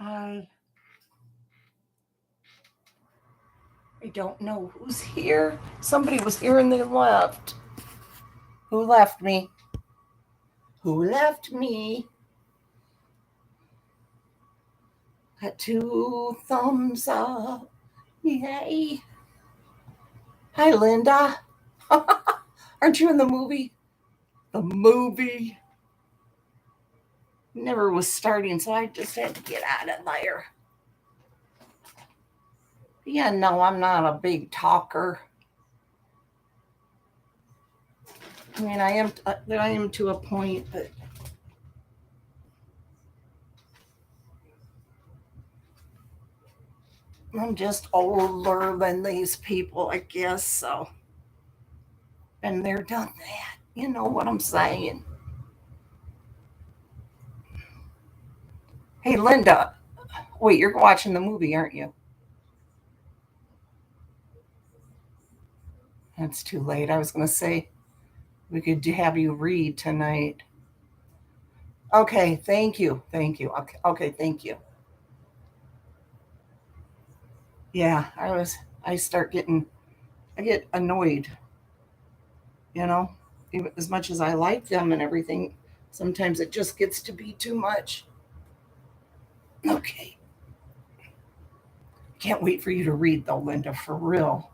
Hi. I don't know who's here. Somebody was here and they left. Who left me? Who left me? Got 2 thumbs up. Yay. Hi, Linda. Aren't you in the movie? The movie. Never was starting, so I just had to get out of there. Yeah, no, I'm not a big talker. I mean, I am to a point, but I'm just older than these people, I guess, so. And they're done that. You know what I'm saying. Hey, Linda. Wait, you're watching the movie, aren't you? That's too late. I was going to say we could have you read tonight. Okay, thank you. Thank you. Okay, thank you. Yeah, I get annoyed, you know, even as much as I like them and everything. Sometimes it just gets to be too much. Okay. Can't wait for you to read though, Linda, for real.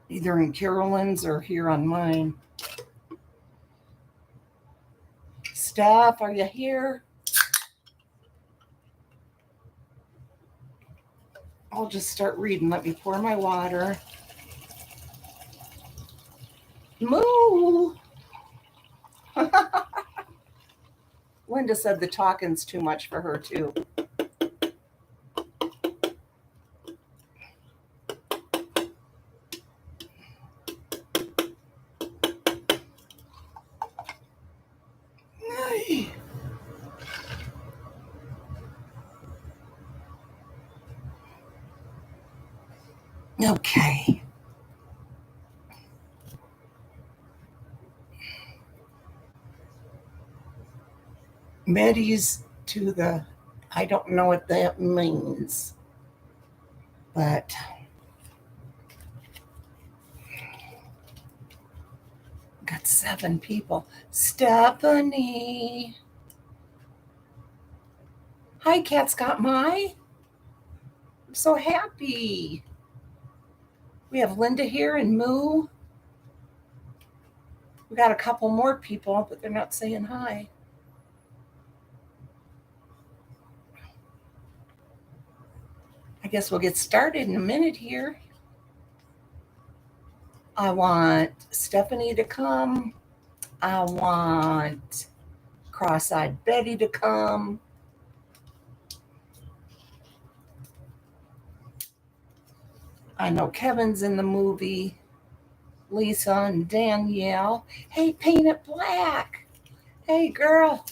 Either in Carolyn's or here on mine. Steph, are you here? I'll just start reading. Let me pour my water. Moo! Linda said the talking's too much for her, too. Okay. Medis to the, I don't know what that means, but got 7 people. Stephanie. Hi, Cat's got my. I'm so happy. We have Linda here and Moo. We got a couple more people, but they're not saying hi. I guess we'll get started in a minute here. I want Stephanie to come. I want Cross-Eyed Betty to come. I know Kevin's in the movie. Lisa and Danielle. Hey, Paint It Black. Hey, girl.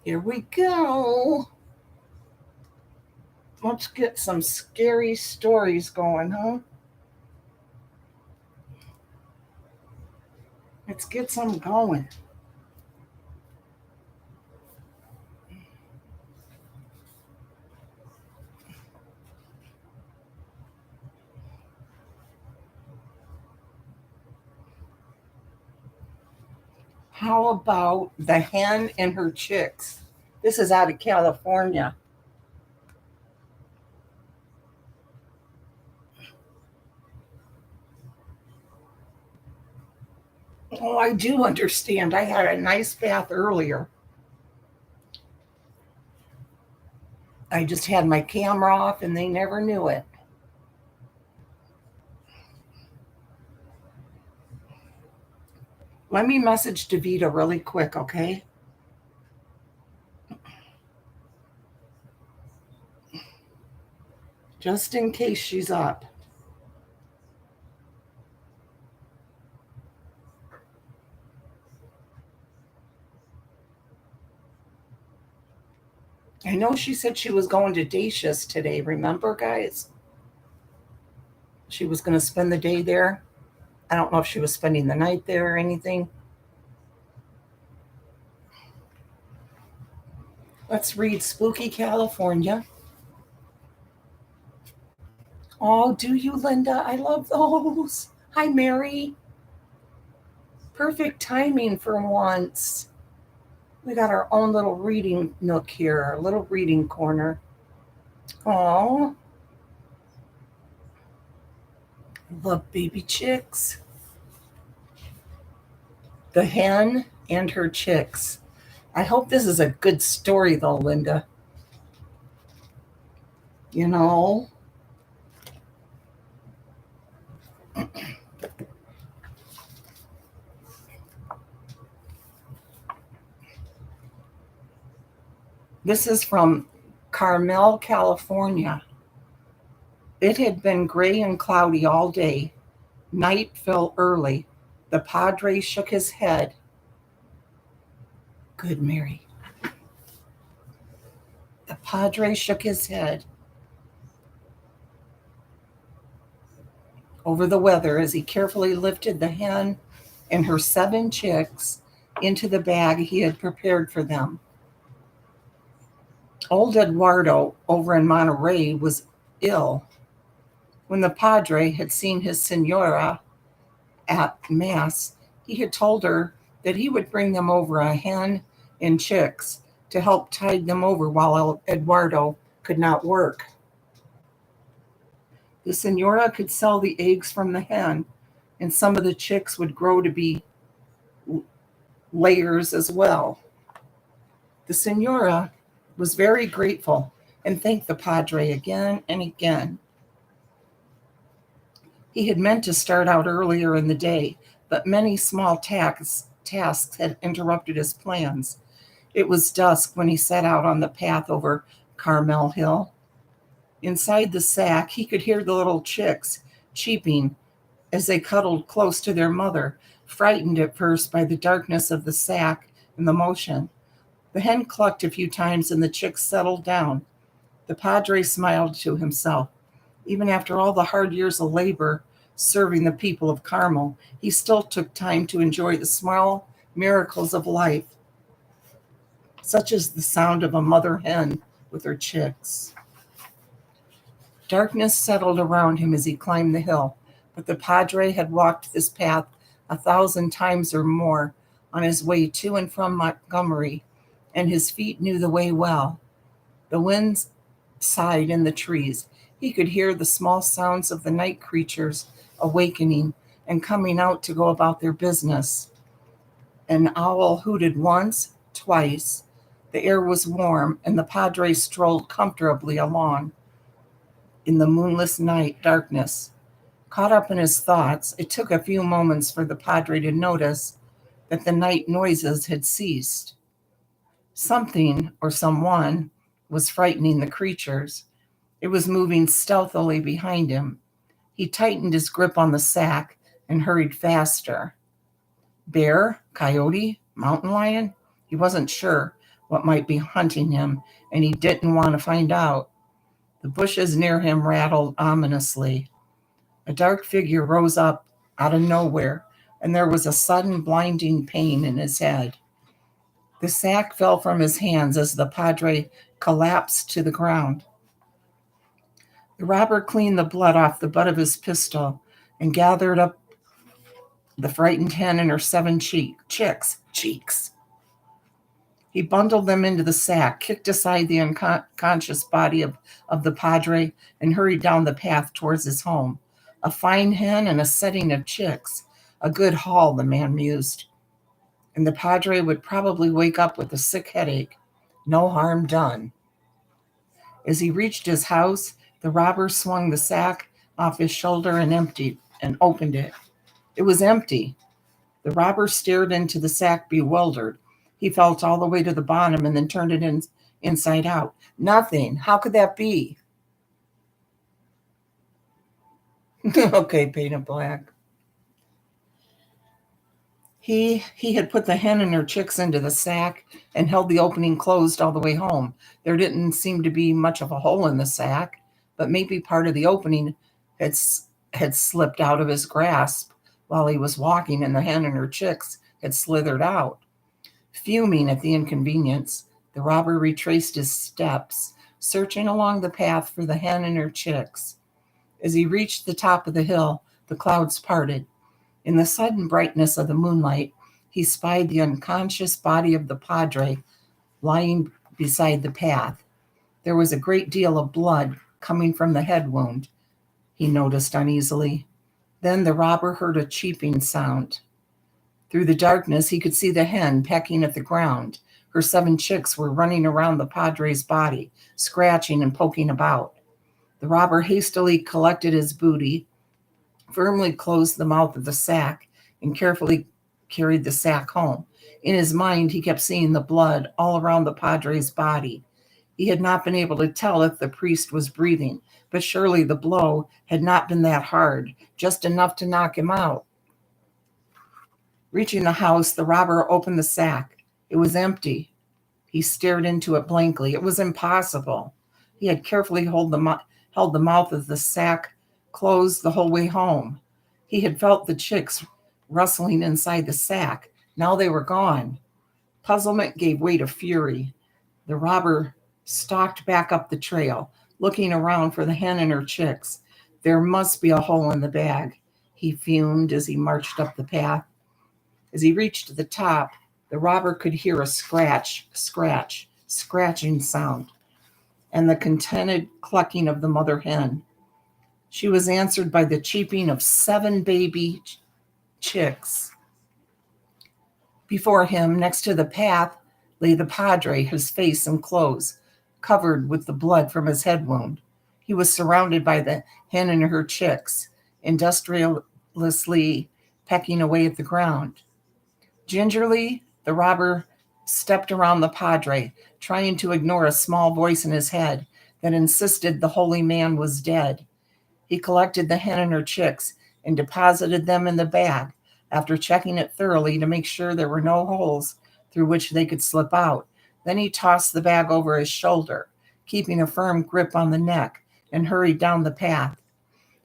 Here we go. Let's get some scary stories going, huh? Let's get some going. How about the Hen and Her Chicks? This is out of California. Oh, I do understand. I had a nice bath earlier. I just had my camera off and they never knew it. Let me message Davita really quick, okay? Just in case she's up. I know she said she was going to Dacious today, remember, guys? She was going to spend the day there. I don't know if she was spending the night there or anything. Let's read Spooky California. Oh, do you, Linda? I love those. Hi, Mary. Perfect timing for once. We got our own little reading nook here, our little reading corner. Oh, love baby chicks. The Hen and Her Chicks. I hope this is a good story, though, Linda. You know, this is from Carmel, California. It had been gray and cloudy all day. Night fell early. The padre shook his head. Good, Mary. The padre shook his head over the weather as he carefully lifted the hen and her 7 chicks into the bag he had prepared for them. Old Eduardo over in Monterey was ill. When the padre had seen his senora at Mass, he had told her that he would bring them over a hen and chicks to help tide them over while Eduardo could not work. The senora could sell the eggs from the hen, and some of the chicks would grow to be layers as well. The senora was very grateful and thanked the padre again and again. He had meant to start out earlier in the day, but many small tasks had interrupted his plans. It was dusk when he set out on the path over Carmel Hill. Inside the sack, he could hear the little chicks cheeping as they cuddled close to their mother, frightened at first by the darkness of the sack and the motion. The hen clucked a few times and the chicks settled down. The padre smiled to himself. Even after all the hard years of labor serving the people of Carmel, he still took time to enjoy the small miracles of life, such as the sound of a mother hen with her chicks. Darkness settled around him as he climbed the hill, but the padre had walked this path 1,000 times or more on his way to and from Montgomery, and his feet knew the way well. The wind sighed in the trees. He could hear the small sounds of the night creatures awakening and coming out to go about their business. An owl hooted once, twice. The air was warm, and the padre strolled comfortably along in the moonless night darkness. Caught up in his thoughts, it took a few moments for the padre to notice that the night noises had ceased. Something or someone was frightening the creatures. It was moving stealthily behind him. He tightened his grip on the sack and hurried faster. Bear, coyote, mountain lion? He wasn't sure what might be hunting him, and he didn't want to find out. The bushes near him rattled ominously. A dark figure rose up out of nowhere, and there was a sudden blinding pain in his head. The sack fell from his hands as the padre collapsed to the ground. The robber cleaned the blood off the butt of his pistol and gathered up the frightened hen and her 7 chicks. He bundled them into the sack, kicked aside the unconscious body of the padre, and hurried down the path towards his home. A fine hen and a setting of chicks. A good haul, the man mused. And the padre would probably wake up with a sick headache. No harm done. As he reached his house, the robber swung the sack off his shoulder and opened it. It was empty. The robber stared into the sack bewildered. He felt all the way to the bottom and then turned it inside out. Nothing. How could that be? Okay, paint it black. He had put the hen and her chicks into the sack and held the opening closed all the way home. There didn't seem to be much of a hole in the sack, but maybe part of the opening had had slipped out of his grasp while he was walking, and the hen and her chicks had slithered out. Fuming at the inconvenience, the robber retraced his steps, searching along the path for the hen and her chicks. As he reached the top of the hill, the clouds parted. In the sudden brightness of the moonlight, he spied the unconscious body of the padre lying beside the path. There was a great deal of blood coming from the head wound, he noticed uneasily. Then the robber heard a cheeping sound. Through the darkness, he could see the hen pecking at the ground. Her 7 chicks were running around the padre's body, scratching and poking about. The robber hastily collected his booty, firmly closed the mouth of the sack, and carefully carried the sack home. In his mind, he kept seeing the blood all around the padre's body. He had not been able to tell if the priest was breathing, but surely the blow had not been that hard, just enough to knock him out. Reaching the house, the robber opened the sack. It was empty. He stared into it blankly. It was impossible. He had carefully held the mouth of the sack closed the whole way home. He had felt the chicks rustling inside the sack. Now they were gone. Puzzlement gave way to fury. The robber stalked back up the trail, looking around for the hen and her chicks. There must be a hole in the bag, he fumed as he marched up the path. As he reached the top, the robber could hear a scratching sound, and the contented clucking of the mother hen. She was answered by the cheeping of 7 baby chicks. Before him, next to the path, lay the padre, his face and clothes covered with the blood from his head wound. He was surrounded by the hen and her chicks, industriously pecking away at the ground. Gingerly, the robber stepped around the padre, trying to ignore a small voice in his head that insisted the holy man was dead. He collected the hen and her chicks and deposited them in the bag after checking it thoroughly to make sure there were no holes through which they could slip out. Then he tossed the bag over his shoulder, keeping a firm grip on the neck, and hurried down the path.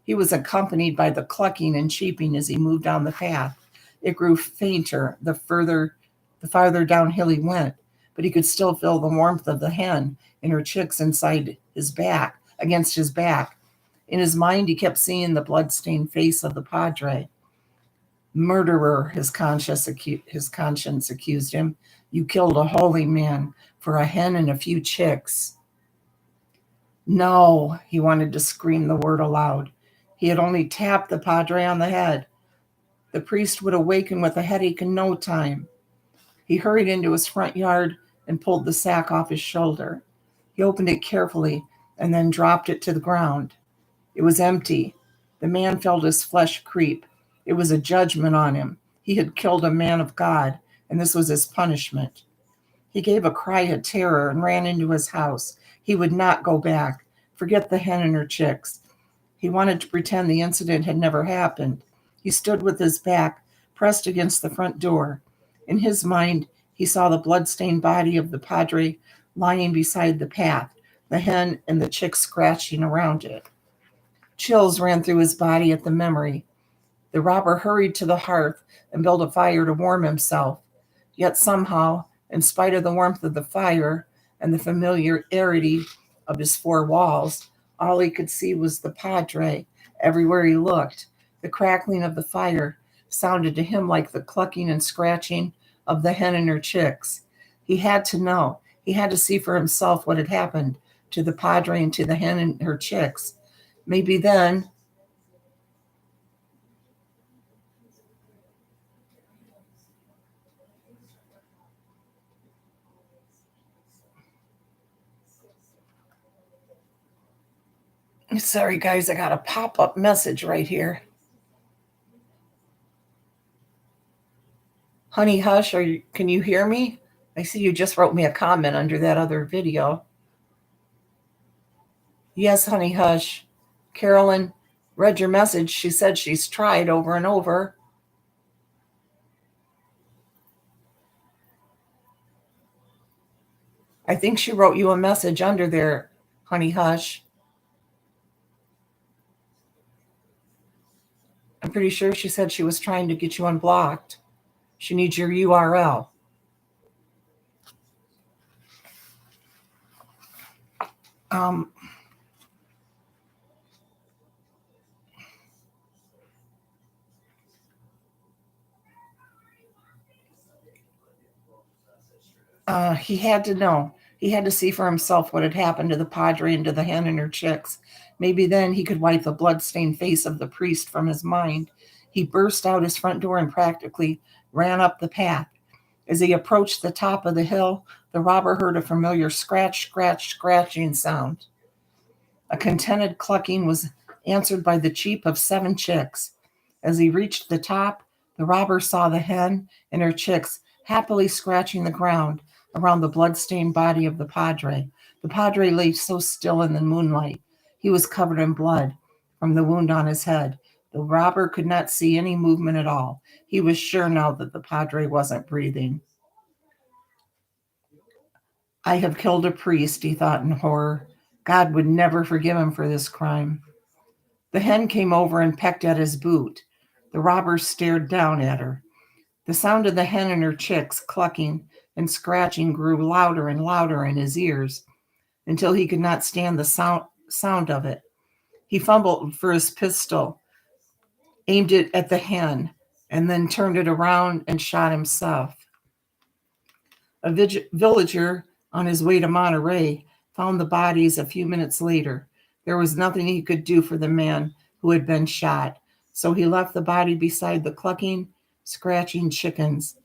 He was accompanied by the clucking and cheeping as he moved down the path. It grew fainter the farther downhill he went, but he could still feel the warmth of the hen and her chicks against his back. In his mind, he kept seeing the blood-stained face of the padre. Murderer, his conscience accused him. You killed a holy man for a hen and a few chicks. No, he wanted to scream the word aloud. He had only tapped the padre on the head. The priest would awaken with a headache in no time. He hurried into his front yard and pulled the sack off his shoulder. He opened it carefully and then dropped it to the ground. It was empty. The man felt his flesh creep. It was a judgment on him. He had killed a man of God, and this was his punishment. He gave a cry of terror and ran into his house. He would not go back. Forget the hen and her chicks. He wanted to pretend the incident had never happened. He stood with his back pressed against the front door. In his mind, he saw the blood-stained body of the padre lying beside the path, the hen and the chicks scratching around it. Chills ran through his body at the memory. The robber hurried to the hearth and built a fire to warm himself. Yet somehow, in spite of the warmth of the fire and the familiarity of his 4 walls, all he could see was the padre everywhere he looked. The crackling of the fire sounded to him like the clucking and scratching of the hen and her chicks. He had to know. He had to see for himself what had happened to the padre and to the hen and her chicks. Maybe then sorry guys, I got a pop-up message right here. Honey Hush, can you hear me? I see you just wrote me a comment under that other video. Yes, Honey Hush. Carolyn read your message. She said she's tried over and over. I think she wrote you a message under there, Honey Hush. I'm pretty sure she said she was trying to get you unblocked. She needs your URL. Um, he had to know. He had to see for himself what had happened to the Padre and to the Hen and Her Chicks. Maybe then he could wipe the blood-stained face of the priest from his mind. He burst out his front door and practically ran up the path. As he approached the top of the hill, the robber heard a familiar scratch, scratch, scratching sound. A contented clucking was answered by the cheep of 7 chicks. As he reached the top, the robber saw the hen and her chicks happily scratching the ground around the blood-stained body of the Padre. The Padre lay so still in the moonlight. He was covered in blood from the wound on his head. The robber could not see any movement at all. He was sure now that the Padre wasn't breathing. I have killed a priest, he thought in horror. God would never forgive him for this crime. The hen came over and pecked at his boot. The robber stared down at her. The sound of the hen and her chicks clucking and scratching grew louder and louder in his ears until he could not stand the sound of it. He fumbled for his pistol, aimed it at the hen, and then turned it around and shot himself. A villager on his way to Monterey found the bodies a few minutes later. There was nothing he could do for the man who had been shot, so he left the body beside the clucking, scratching chickens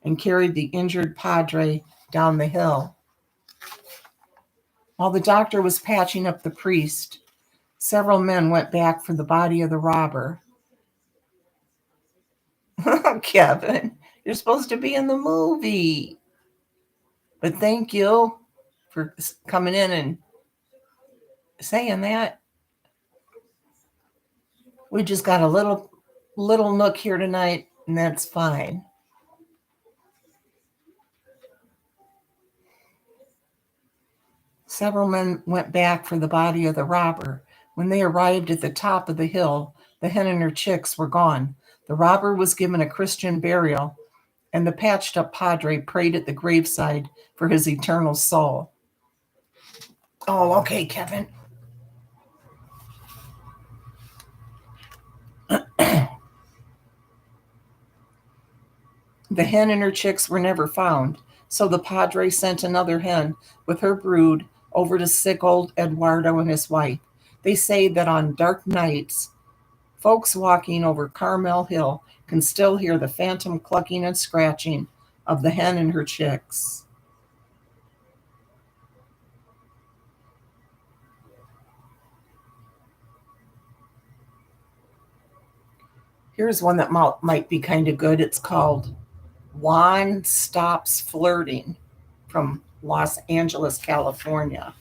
and carried the injured Padre down the hill. While the doctor was patching up the priest, several men went back for the body of the robber. Kevin, you're supposed to be in the movie. But thank you for coming in and saying that. We just got a little nook here tonight, and that's fine. Several men went back for the body of the robber. When they arrived at the top of the hill, the hen and her chicks were gone. The robber was given a Christian burial, and the patched up Padre prayed at the graveside for his eternal soul. Oh, okay, Kevin. The hen and her chicks were never found, so the Padre sent another hen with her brood over to sick old Eduardo and his wife. They say that on dark nights, folks walking over Carmel Hill can still hear the phantom clucking and scratching of the hen and her chicks. Here's one that might be kind of good. It's called Juan Stops Flirting from Los Angeles, California.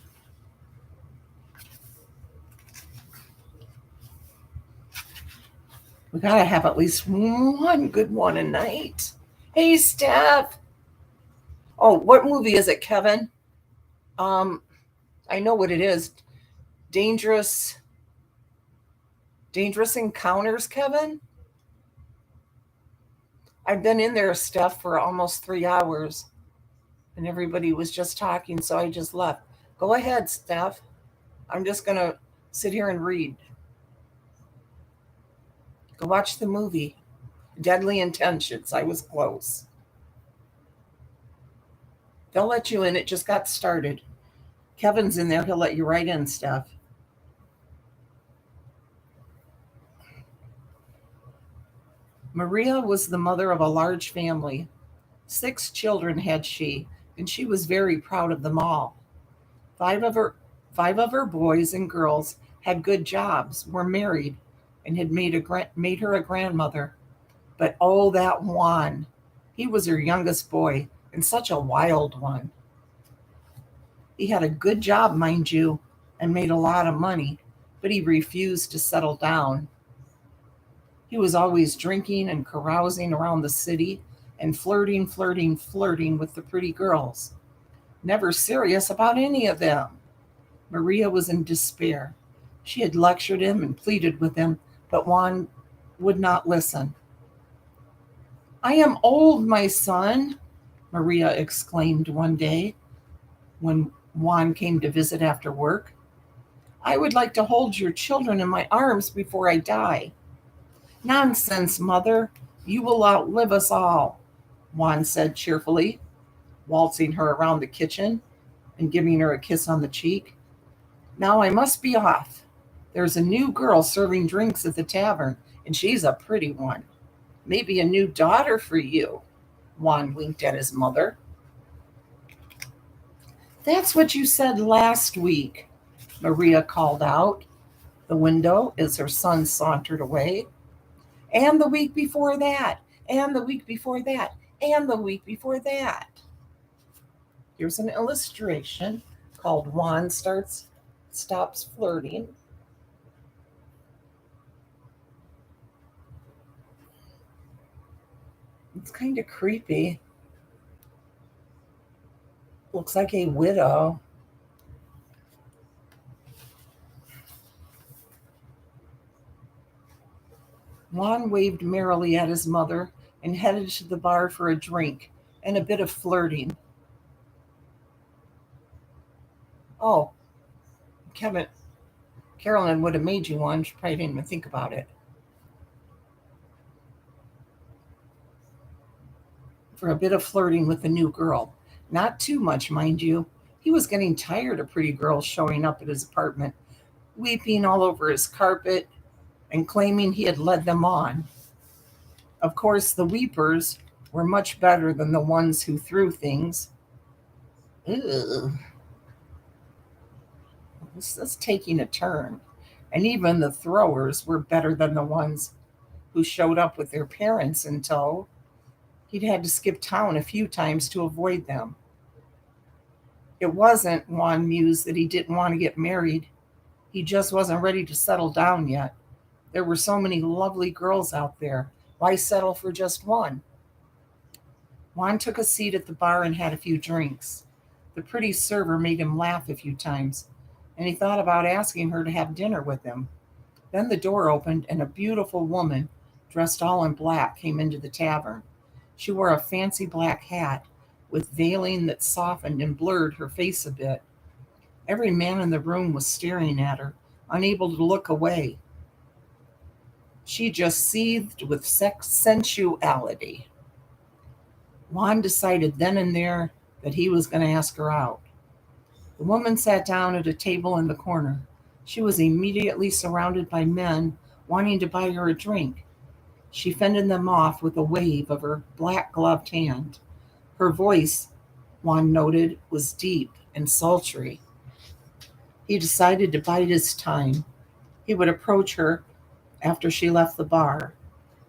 We gotta have at least one good one a night. Hey, Steph. Oh, what movie is it, Kevin? I know what it is. Dangerous Encounters, Kevin? I've been in there, Steph, for almost 3 hours, and everybody was just talking, so I just left. Go ahead, Steph. I'm just going to sit here and read. Go watch the movie. Deadly Intentions. I was close. They'll let you in. It just got started. Kevin's in there. He'll let you right in, Steph. Maria was the mother of a large family. 6 children had she, and she was very proud of them all. Five of her boys and girls had good jobs, were married, and had made her a grandmother. But oh, that Juan, he was her youngest boy, and such a wild one. He had a good job, mind you, and made a lot of money, but he refused to settle down. He was always drinking and carousing around the city and flirting with the pretty girls. Never serious about any of them. Maria was in despair. She had lectured him and pleaded with him, but Juan would not listen. "I am old, my son," Maria exclaimed one day when Juan came to visit after work. "I would like to hold your children in my arms before I die." "Nonsense, mother. You will outlive us all," Juan said cheerfully, waltzing her around the kitchen and giving her a kiss on the cheek. "Now I must be off. There's a new girl serving drinks at the tavern, and she's a pretty one. Maybe a new daughter for you." Juan winked at his mother. "That's what you said last week," Maria called out the window as her son sauntered away. "And the week before that, and the week before that, and the week before that." Here's an illustration called Juan Stops Flirting. It's kind of creepy. Looks like a widow. Juan waved merrily at his mother and headed to the bar for a drink and a bit of flirting. "Oh, Kevin, Carolyn would have made you one. She probably didn't even think about it." For a bit of flirting with the new girl. Not too much, mind you. He was getting tired of pretty girls showing up at his apartment, weeping all over his carpet and claiming he had led them on. Of course, the weepers were much better than the ones who threw things. Ugh, this is taking a turn. And even the throwers were better than the ones who showed up with their parents in tow. He'd had to skip town a few times to avoid them. It wasn't, Juan mused, that he didn't want to get married. He just wasn't ready to settle down yet. There were so many lovely girls out there. Why settle for just one? Juan took a seat at the bar and had a few drinks. The pretty server made him laugh a few times, and he thought about asking her to have dinner with him. Then the door opened, and a beautiful woman, dressed all in black, came into the tavern. She wore a fancy black hat with veiling that softened and blurred her face a bit. Every man in the room was staring at her, unable to look away. She just seethed with sensuality. Juan decided then and there that he was going to ask her out. The woman sat down at a table in the corner. She was immediately surrounded by men wanting to buy her a drink. She fended them off with a wave of her black gloved hand. Her voice, Juan noted, was deep and sultry. He decided to bide his time. He would approach her after she left the bar.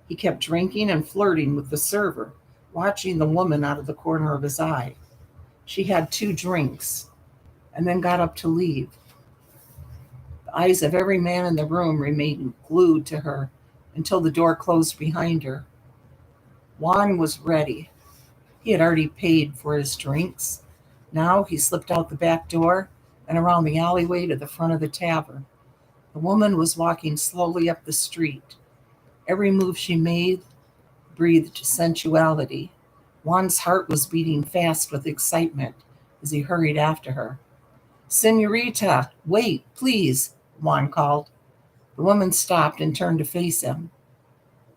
He kept drinking and flirting with the server, watching the woman out of the corner of his eye. She had 2 drinks and then got up to leave. The eyes of every man in the room remained glued to her until the door closed behind her. Juan was ready. He had already paid for his drinks. Now he slipped out the back door and around the alleyway to the front of the tavern. The woman was walking slowly up the street. Every move she made breathed sensuality. Juan's heart was beating fast with excitement as he hurried after her. "Senorita, wait, please," Juan called. The woman stopped and turned to face him.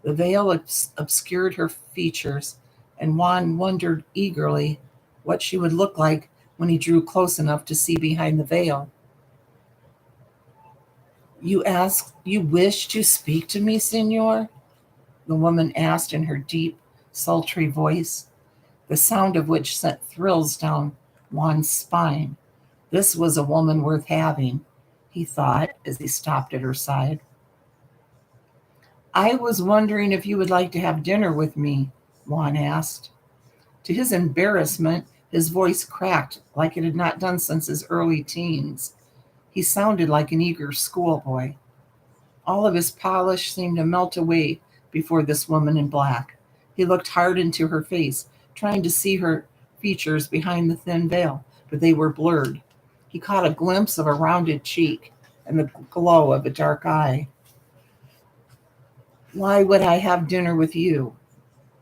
The veil obscured her features, and Juan wondered eagerly what she would look like when he drew close enough to see behind the veil. You wish to speak to me, senor?" the woman asked in her deep, sultry voice, the sound of which sent thrills down Juan's spine. This was a woman worth having, he thought as he stopped at her side. "I was wondering if you would like to have dinner with me," Juan asked. To his embarrassment, his voice cracked like it had not done since his early teens. He sounded like an eager schoolboy. All of his polish seemed to melt away before this woman in black. He looked hard into her face, trying to see her features behind the thin veil, but they were blurred. He caught a glimpse of a rounded cheek and the glow of a dark eye. Why would I have dinner with you?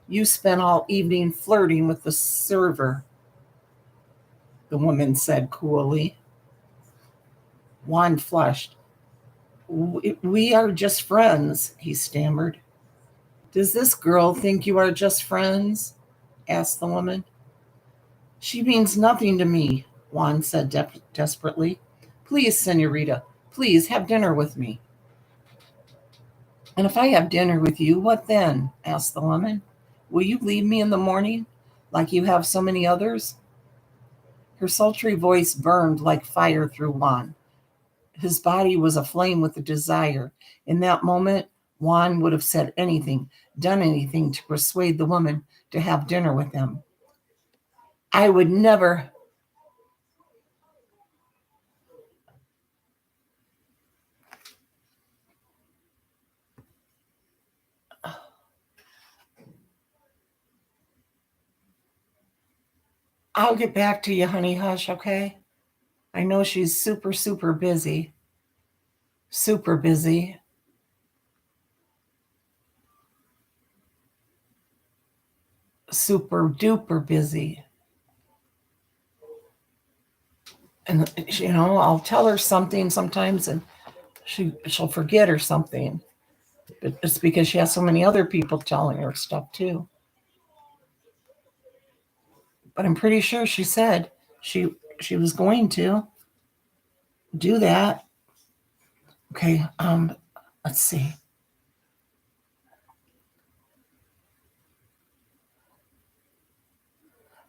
You spent all evening flirting with the server, the woman said coolly. Juan flushed. We are just friends, he stammered. Does this girl think you are just friends? Asked the woman. She means nothing to me, Juan said desperately. Please, senorita, please have dinner with me. And if I have dinner with you, what then? Asked the woman. Will you leave me in the morning, like you have so many others? Her sultry voice burned like fire through Juan. His body was aflame with a desire. In that moment, Juan would have said anything, done anything to persuade the woman to have dinner with him. I would never. I'll get back to you, honey hush, okay? I know she's super, super busy. Super busy. Super duper busy. And I'll tell her something sometimes and she'll forget or something. But it's because she has so many other people telling her stuff too. But I'm pretty sure she said she she was going to do that. Okay, let's see.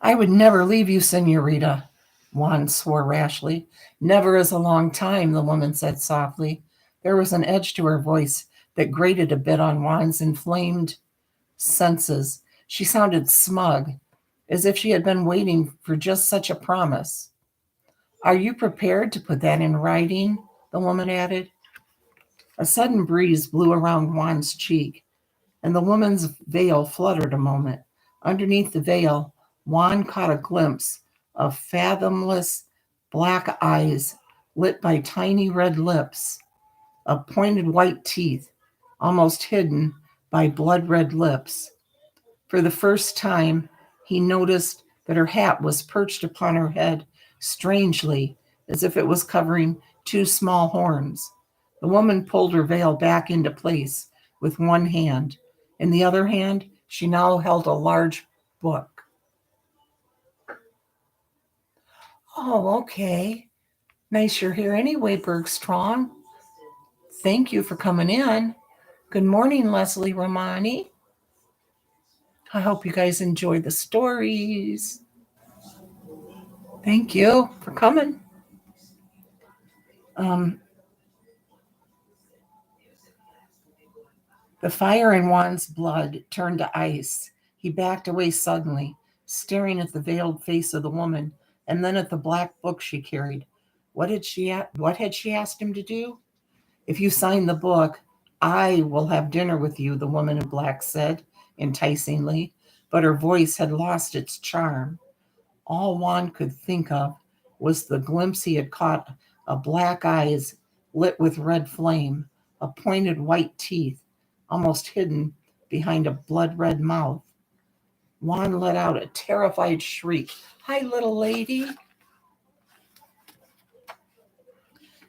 I would never leave you, senorita, Juan swore rashly. Never is a long time, the woman said softly. There was an edge to her voice that grated a bit on Juan's inflamed senses. She sounded smug, as if she had been waiting for just such a promise. Are you prepared to put that in writing? The woman added. A sudden breeze blew around Juan's cheek, and the woman's veil fluttered a moment. Underneath the veil, Juan caught a glimpse of fathomless black eyes lit by tiny red lips, of pointed white teeth, almost hidden by blood red lips. For the first time, he noticed that her hat was perched upon her head strangely, as if it was covering two small horns. The woman pulled her veil back into place with one hand. In the other hand, she now held a large book. Oh, okay. Nice you're here anyway, Bergstrom. Thank you for coming in. Good morning, Leslie Romani. I hope you guys enjoy the stories. Thank you for coming. Um, the fire in Juan's blood turned to ice. He backed away suddenly, staring at the veiled face of the woman and then at the black book she carried. What had she asked him to do? If you sign the book, I will have dinner with you, the woman in black said enticingly, but her voice had lost its charm. All Juan could think of was the glimpse he had caught of black eyes lit with red flame, of pointed white teeth, almost hidden behind a blood red mouth. Juan let out a terrified shriek, Hi, little lady,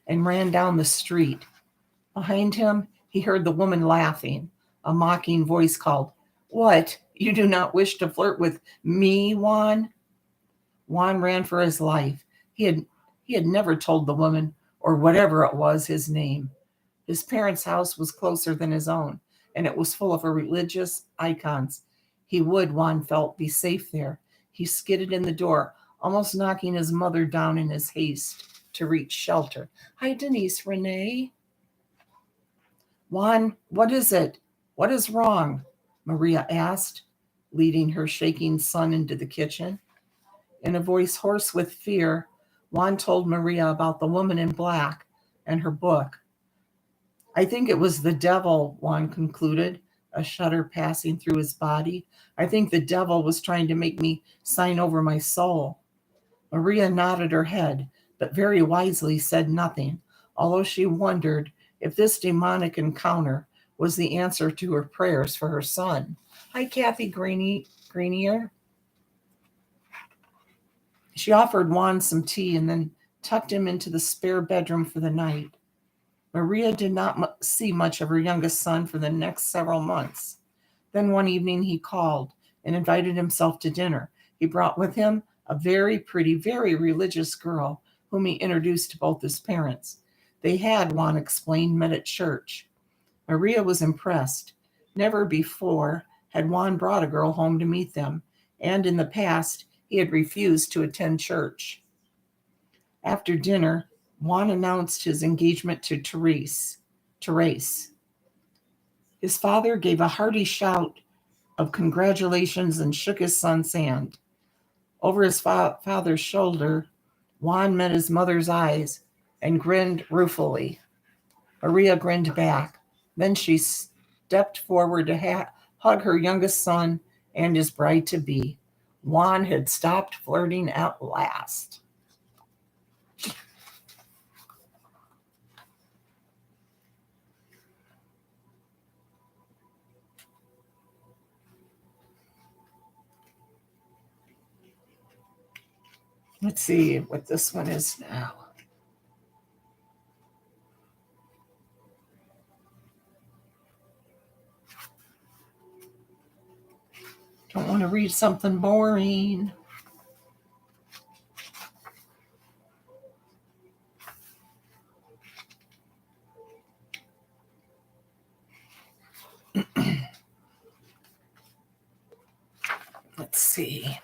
and ran down the street. Behind him, he heard the woman laughing. A mocking voice called, What? You do not wish to flirt with me, Juan? Juan ran for his life. He had he had never told the woman, or whatever it was, his name. His parents' house was closer than his own, and it was full of religious icons. He would, Juan felt, be safe there. He skidded in the door, almost knocking his mother down in his haste to reach shelter. Hi, Denise Renee. Juan, what is it? What is wrong? Maria asked, leading her shaking son into the kitchen. In a voice hoarse with fear, Juan told Maria about the woman in black and her book. I think it was the devil, Juan concluded, a shudder passing through his body. I think the devil was trying to make me sign over my soul. Maria nodded her head, but very wisely said nothing, although she wondered if this demonic encounter was the answer to her prayers for her son. Hi, Kathy Greenier. She offered Juan some tea and then tucked him into the spare bedroom for the night. Maria did not see much of her youngest son for the next several months. Then one evening he called and invited himself to dinner. He brought with him a very pretty, very religious girl whom he introduced to both his parents. They had, Juan explained, met at church. Maria was impressed. Never before had Juan brought a girl home to meet them, and in the past he had refused to attend church. After dinner, Juan announced his engagement to Therese. His father gave a hearty shout of congratulations and shook his son's hand. Over his father's shoulder, Juan met his mother's eyes and grinned ruefully. Maria grinned back. Then she stepped forward to hug her youngest son and his bride-to-be. Juan had stopped flirting at last. Let's see what this one is now. Don't want to read something boring. Let's see.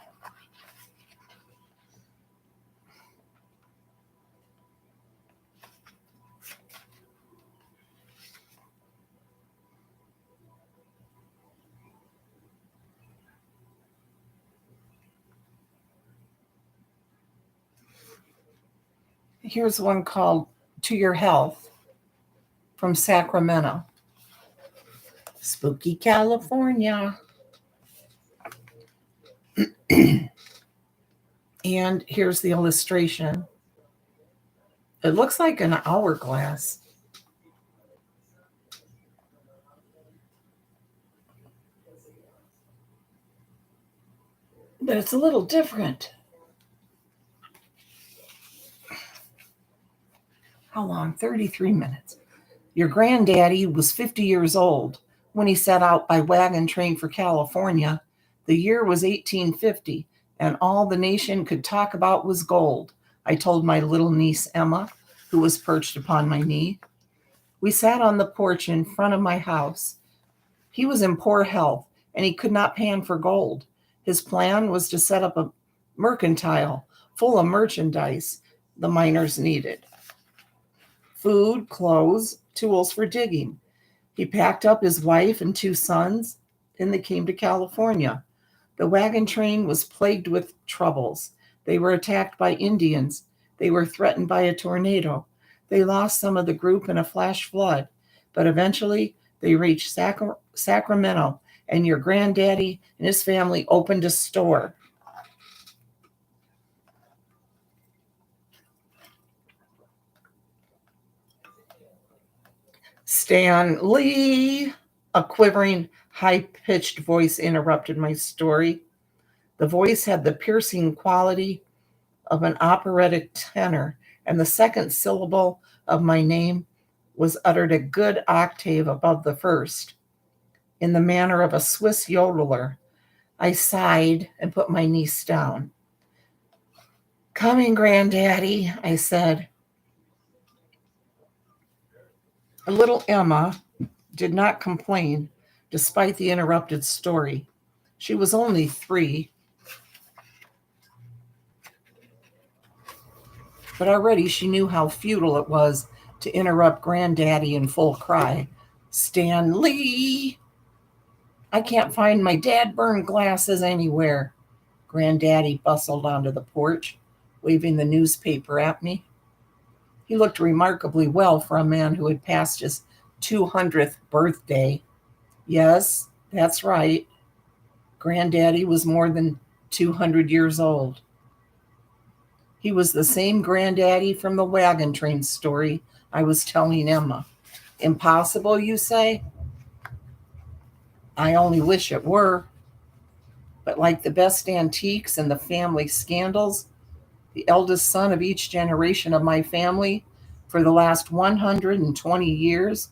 Here's one called To Your Health from Sacramento. Spooky California. And here's the illustration. It looks like an hourglass. But it's a little different. How long? 33 minutes. Your granddaddy was 50 years old when he set out by wagon train for California. The year was 1850, and all the nation could talk about was gold, I told my little niece Emma, who was perched upon my knee. We sat on the porch in front of my house. He was in poor health, and he could not pan for gold. His plan was to set up a mercantile full of merchandise the miners needed. Food, clothes, tools for digging. He packed up his wife and 2 sons, and they came to California. The wagon train was plagued with troubles. They were attacked by Indians. They were threatened by a tornado. They lost some of the group in a flash flood, but eventually they reached Sacramento, and your granddaddy and his family opened a store. Stan Lee, a quivering, high-pitched voice interrupted my story. The voice had the piercing quality of an operatic tenor, and the second syllable of my name was uttered a good octave above the first, in the manner of a Swiss yodeler. I sighed and put my niece down. Coming, Granddaddy, I said. Little Emma did not complain despite the interrupted story. She was only 3, but already she knew how futile it was to interrupt Granddaddy in full cry. Stan Lee! I can't find my dad-burned glasses anywhere. Granddaddy bustled onto the porch, waving the newspaper at me. He looked remarkably well for a man who had passed his 200th birthday. Yes, that's right. Granddaddy was more than 200 years old. He was the same Granddaddy from the wagon train story I was telling Emma. Impossible, you say? I only wish it were, but like the best antiques and the family scandals, the eldest son of each generation of my family for the last 120 years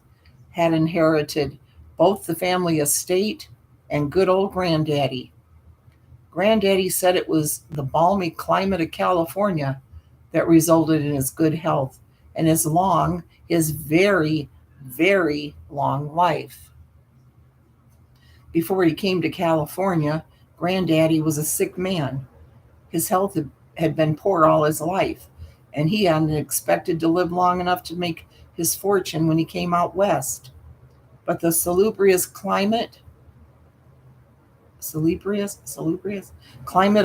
had inherited both the family estate and good old Granddaddy. Granddaddy said it was the balmy climate of California that resulted in his good health and his very, very long life. Before he came to California, Granddaddy was a sick man. His health had been poor all his life, and he hadn't expected to live long enough to make his fortune when he came out west. But the salubrious climate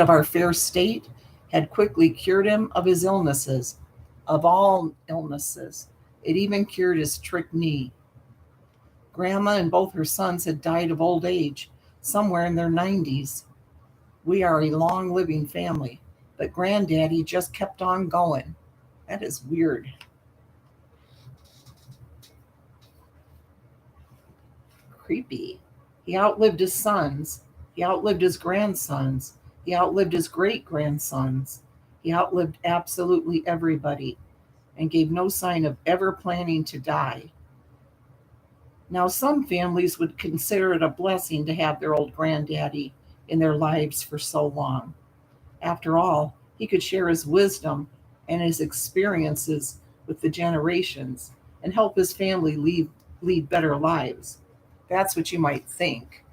of our fair state had quickly cured him of his illnesses, of all illnesses. It even cured his trick knee. Grandma and both her sons had died of old age, somewhere in their 90s. We are a long living family, but Granddaddy just kept on going. That is weird. Creepy. He outlived his sons. He outlived his grandsons. He outlived his great grandsons. He outlived absolutely everybody and gave no sign of ever planning to die. Now, some families would consider it a blessing to have their old granddaddy in their lives for so long. After all, he could share his wisdom and his experiences with the generations and help his family lead better lives. That's what you might think.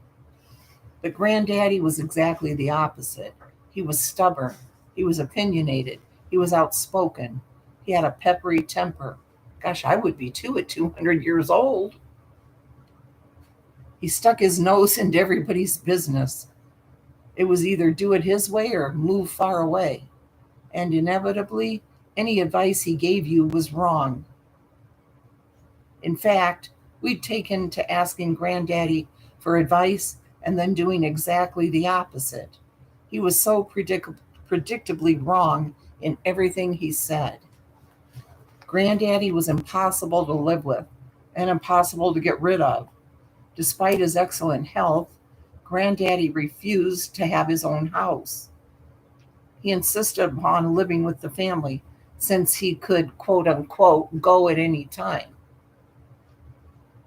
But Granddaddy was exactly the opposite. He was stubborn. He was opinionated. He was outspoken. He had a peppery temper. Gosh, I would be too at 200 years old. He stuck his nose into everybody's business. It was either do it his way or move far away. And inevitably, any advice he gave you was wrong. In fact, we'd taken to asking Granddaddy for advice and then doing exactly the opposite. He was so predictably wrong in everything he said. Granddaddy was impossible to live with and impossible to get rid of. Despite his excellent health, Granddaddy refused to have his own house. He insisted upon living with the family since he could, quote unquote, go at any time.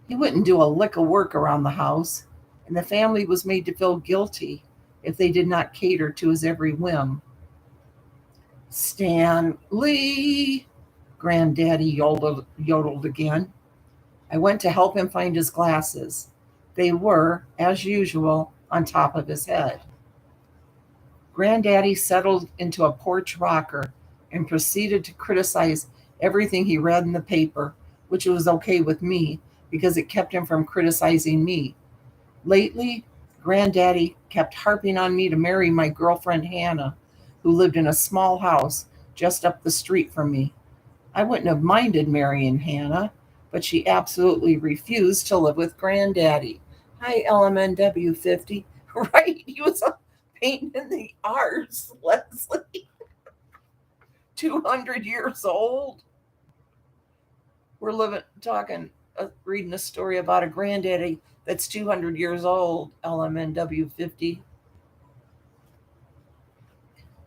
He wouldn't do a lick of work around the house, and the family was made to feel guilty if they did not cater to his every whim. Stanley, Granddaddy yodeled again. I went to help him find his glasses. They were, as usual, on top of his head. Granddaddy settled into a porch rocker and proceeded to criticize everything he read in the paper, which was okay with me because it kept him from criticizing me. Lately, Granddaddy kept harping on me to marry my girlfriend Hannah, who lived in a small house just up the street from me. I wouldn't have minded marrying Hannah, but she absolutely refused to live with Granddaddy. Hi, LMNW50. Right, he was a pain in the arse, Leslie. 200 years old. We're reading a story about a granddaddy that's 200 years old, LMNW50.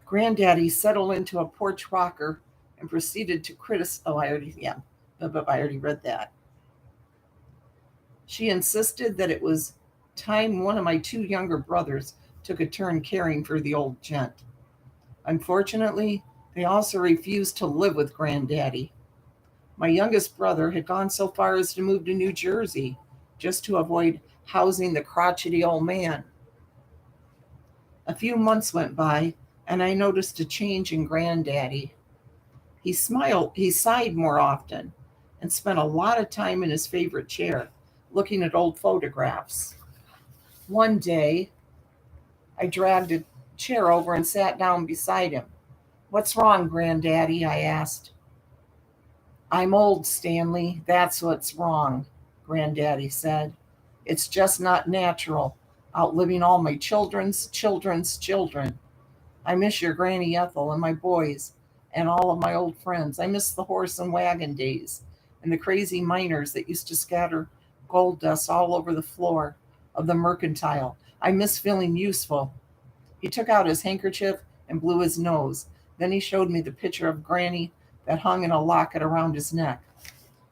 Granddaddy settled into a porch rocker and proceeded to criticize. Oh, I already read that. She insisted that it was time one of my two younger brothers took a turn caring for the old gent. Unfortunately, they also refused to live with Granddaddy. My youngest brother had gone so far as to move to New Jersey just to avoid housing the crotchety old man. A few months went by, and I noticed a change in Granddaddy. He sighed more often, and spent a lot of time in his favorite chair, looking at old photographs. One day, I dragged a chair over and sat down beside him. What's wrong, Granddaddy? I asked. I'm old, Stanley. That's what's wrong, Granddaddy said. It's just not natural, outliving all my children's children. I miss your Granny Ethel and my boys and all of my old friends. I miss the horse and wagon days and the crazy miners that used to scatter gold dust all over the floor of the mercantile. I miss feeling useful. He took out his handkerchief and blew his nose. Then he showed me the picture of Granny that hung in a locket around his neck.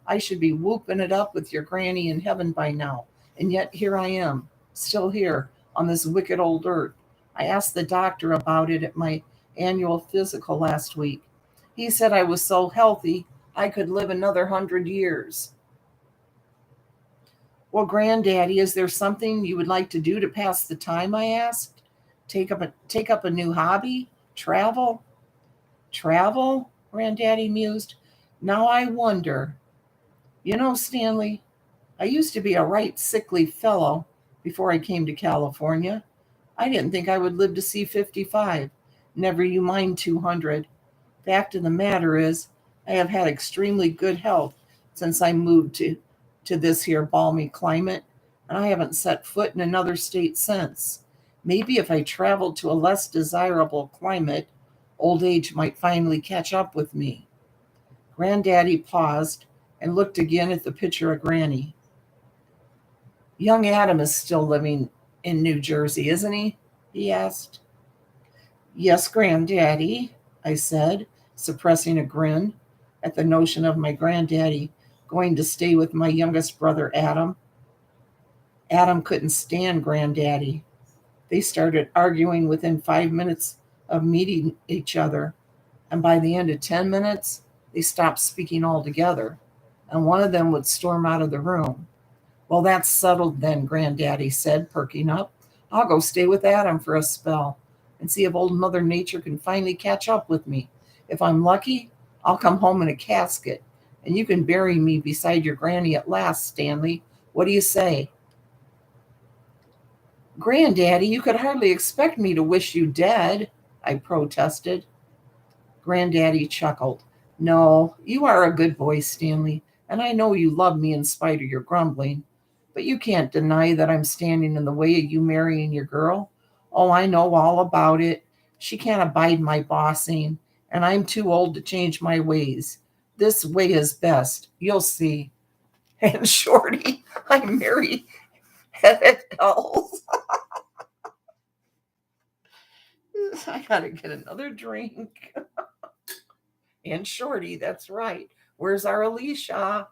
I should be whooping it up with your Granny in heaven by now, and yet here I am, still here on this wicked old earth. I asked the doctor about it at my annual physical last week. He said I was so healthy I could live another 100 years. Well, Granddaddy, is there something you would like to do to pass the time? I asked. Take up a new hobby? Travel? Travel? Granddaddy mused. Now I wonder. You know, Stanley, I used to be a right sickly fellow before I came to California. I didn't think I would live to see 55. Never you mind 200. Fact of the matter is, I have had extremely good health since I moved to this here balmy climate, and I haven't set foot in another state since. Maybe if I traveled to a less desirable climate, old age might finally catch up with me. Granddaddy paused and looked again at the picture of Granny. Young Adam is still living in New Jersey, isn't he? He asked. Yes, Granddaddy, I said, suppressing a grin at the notion of my granddaddy going to stay with my youngest brother, Adam. Adam couldn't stand Granddaddy. They started arguing within 5 minutes of meeting each other, and by the end of 10 minutes, they stopped speaking altogether, and one of them would storm out of the room. Well, that's settled then, Granddaddy said, perking up. I'll go stay with Adam for a spell and see if old Mother Nature can finally catch up with me. If I'm lucky, I'll come home in a casket, and you can bury me beside your granny at last, Stanley. What do you say? Granddaddy, you could hardly expect me to wish you dead, I protested. Granddaddy chuckled. No, you are a good boy, Stanley, and I know you love me in spite of your grumbling. But you can't deny that I'm standing in the way of you marrying your girl. Oh, I know all about it. She can't abide my bossing, and I'm too old to change my ways. This way is best. You'll see. And Shorty, I'm Mary Headed Elves. I gotta get another drink. And Shorty, that's right. Where's our Alicia?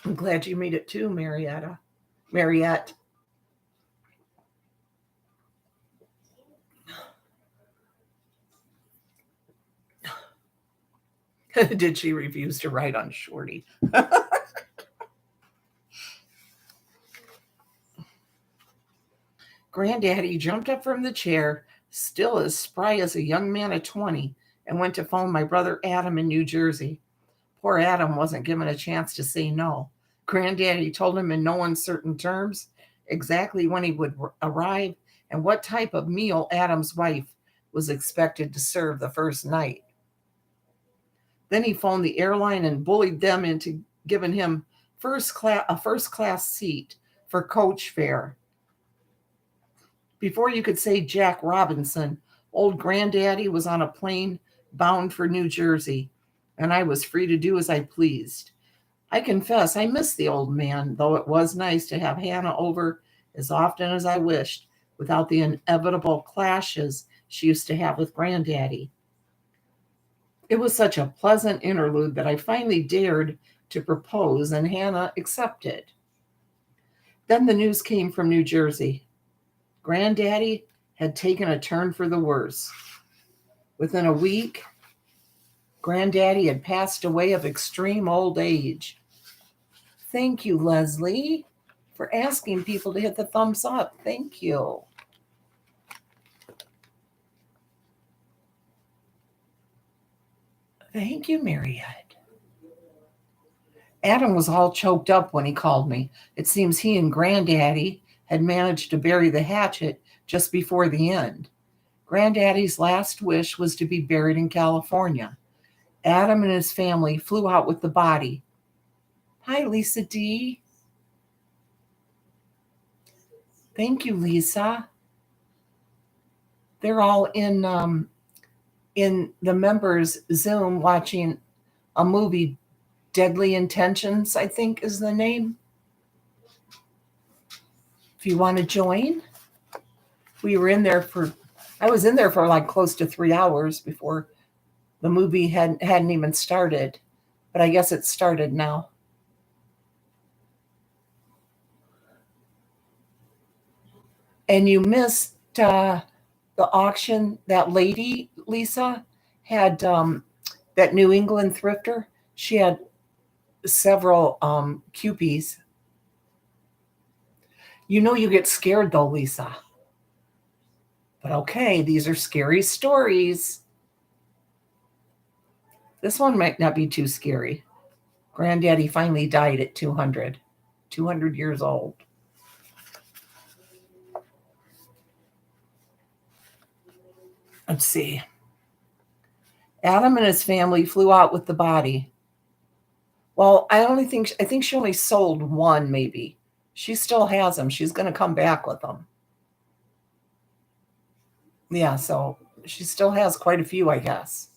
I'm glad you made it too, Mariette. Did she refuse to write on Shorty? Granddaddy jumped up from the chair, still as spry as a young man of 20, and went to phone my brother Adam in New Jersey. Poor Adam wasn't given a chance to say no. Granddaddy told him in no uncertain terms exactly when he would arrive and what type of meal Adam's wife was expected to serve the first night. Then he phoned the airline and bullied them into giving him a first class seat for coach fare. Before you could say Jack Robinson, old Granddaddy was on a plane bound for New Jersey, and I was free to do as I pleased. I confess I missed the old man, though it was nice to have Hannah over as often as I wished without the inevitable clashes she used to have with Granddaddy. It was such a pleasant interlude that I finally dared to propose, and Hannah accepted. Then the news came from New Jersey. Granddaddy had taken a turn for the worse. Within a week, Granddaddy had passed away of extreme old age. Thank you, Leslie, for asking people to hit the thumbs up. Thank you. Thank you, Mariette. Adam was all choked up when he called me. It seems he and Granddaddy had managed to bury the hatchet just before the end. Granddaddy's last wish was to be buried in California. Adam and his family flew out with the body. Hi, Lisa D. Thank you, Lisa. They're all in the members' Zoom watching a movie Deadly Intentions, I think is the name. If you want to join, I was in there for like close to 3 hours before the movie hadn't even started. But I guess it started now. And you missed the auction. That lady, Lisa, had that New England thrifter. She had several Kewpies. You know you get scared though, Lisa. But okay, these are scary stories. This one might not be too scary. Granddaddy finally died at 200 years old. Let's see. Adam and his family flew out with the body. Well, I think she only sold one, maybe. She still has them. She's going to come back with them. Yeah, so she still has quite a few, I guess.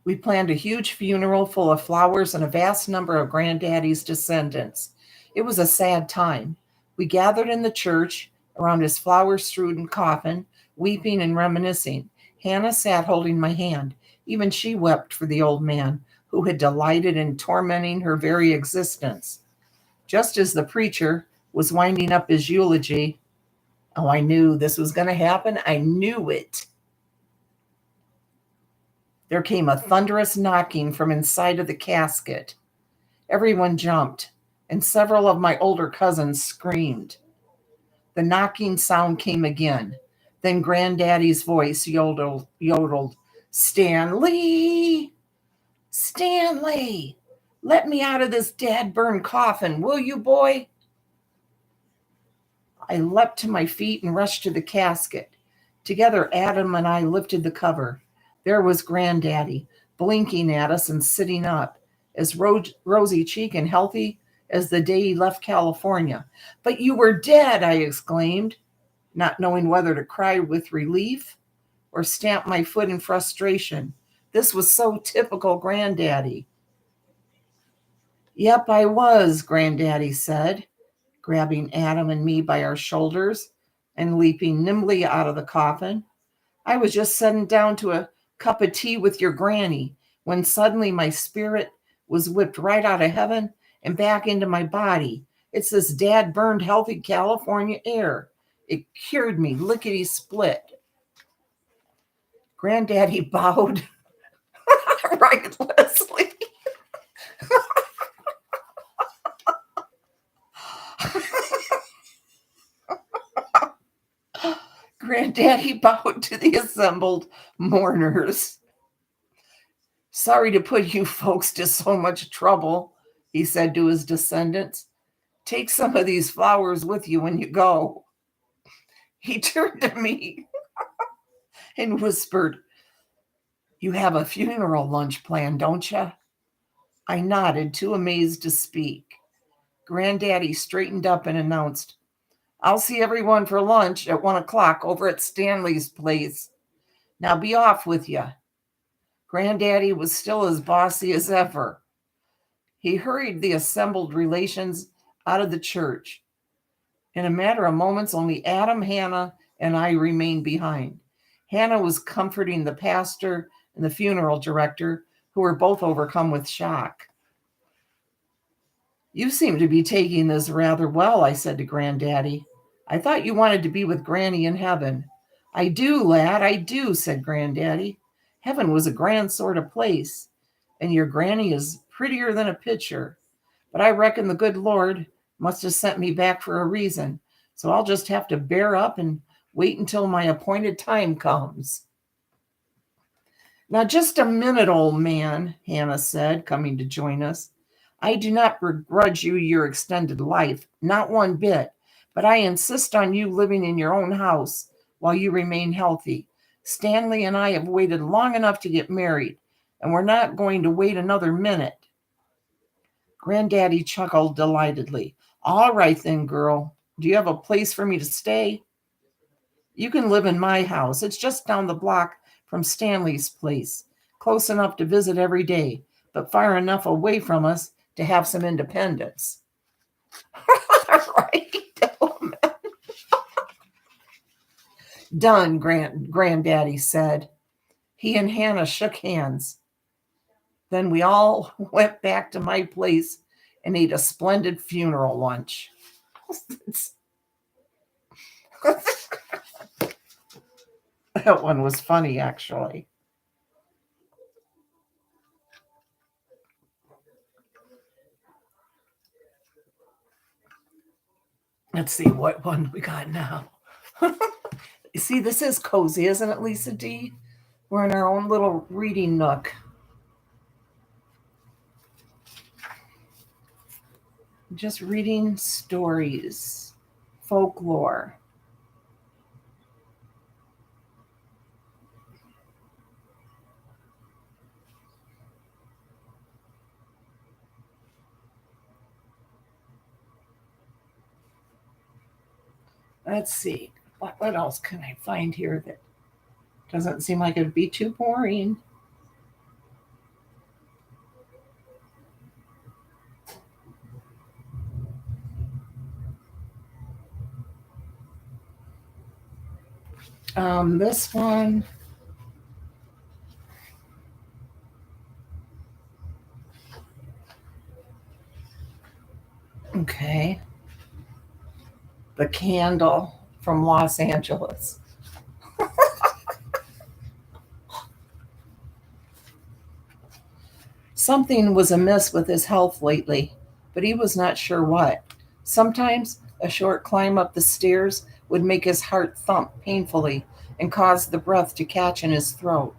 We planned a huge funeral full of flowers and a vast number of Granddaddy's descendants. It was a sad time. We gathered in the church around his flower-strewn coffin, weeping and reminiscing. Hannah sat holding my hand. Even she wept for the old man, who had delighted in tormenting her very existence. Just as the preacher was winding up his eulogy, oh, I knew this was going to happen. I knew it. There came a thunderous knocking from inside of the casket. Everyone jumped, and several of my older cousins screamed. The knocking sound came again. Then Granddaddy's voice yodeled, Stanley! Stanley! Let me out of this dad-burned coffin, will you, boy? I leapt to my feet and rushed to the casket. Together, Adam and I lifted the cover. There was Granddaddy, blinking at us and sitting up, as rosy-cheeked and healthy as the day he left California. But you were dead, I exclaimed, not knowing whether to cry with relief or stamp my foot in frustration. This was so typical Granddaddy. Yep, I was, Granddaddy said, grabbing Adam and me by our shoulders and leaping nimbly out of the coffin. I was just sitting down to a cup of tea with your granny when suddenly my spirit was whipped right out of heaven and back into my body. It's this dad-burned healthy California air. It cured me lickety split. Granddaddy bowed recklessly. Granddaddy bowed to the assembled mourners. Sorry to put you folks to so much trouble, he said to his descendants. Take some of these flowers with you when you go. He turned to me and whispered, You have a funeral lunch planned, don't you? I nodded, too amazed to speak. Granddaddy straightened up and announced, I'll see everyone for lunch at 1 o'clock over at Stanley's place. Now be off with you. Granddaddy was still as bossy as ever. He hurried the assembled relations out of the church. In a matter of moments, only Adam, Hannah, and I remained behind. Hannah was comforting the pastor and the funeral director, who were both overcome with shock. You seem to be taking this rather well, I said to Granddaddy. I thought you wanted to be with Granny in heaven. I do, lad, I do, said Granddaddy. Heaven was a grand sort of place, and your granny is prettier than a picture. But I reckon the good Lord must have sent me back for a reason, so I'll just have to bear up and wait until my appointed time comes. Now, just a minute, old man, Hannah said, coming to join us. I do not begrudge you your extended life, not one bit, but I insist on you living in your own house while you remain healthy. Stanley and I have waited long enough to get married, and we're not going to wait another minute. Granddaddy chuckled delightedly. All right then, girl. Do you have a place for me to stay? You can live in my house. It's just down the block from Stanley's place, close enough to visit every day, but far enough away from us to have some independence. Right? Done, Granddaddy said. He and Hannah shook hands. Then we all went back to my place and ate a splendid funeral lunch. That one was funny, actually. Let's see what one we got now. See, this is cozy, isn't it, Lisa D? We're in our own little reading nook. Just reading stories, folklore. Let's see. What else can I find here that doesn't seem like it'd be too boring? This one. Okay. The Candle from Los Angeles. Something was amiss with his health lately, but he was not sure what. Sometimes a short climb up the stairs would make his heart thump painfully and cause the breath to catch in his throat.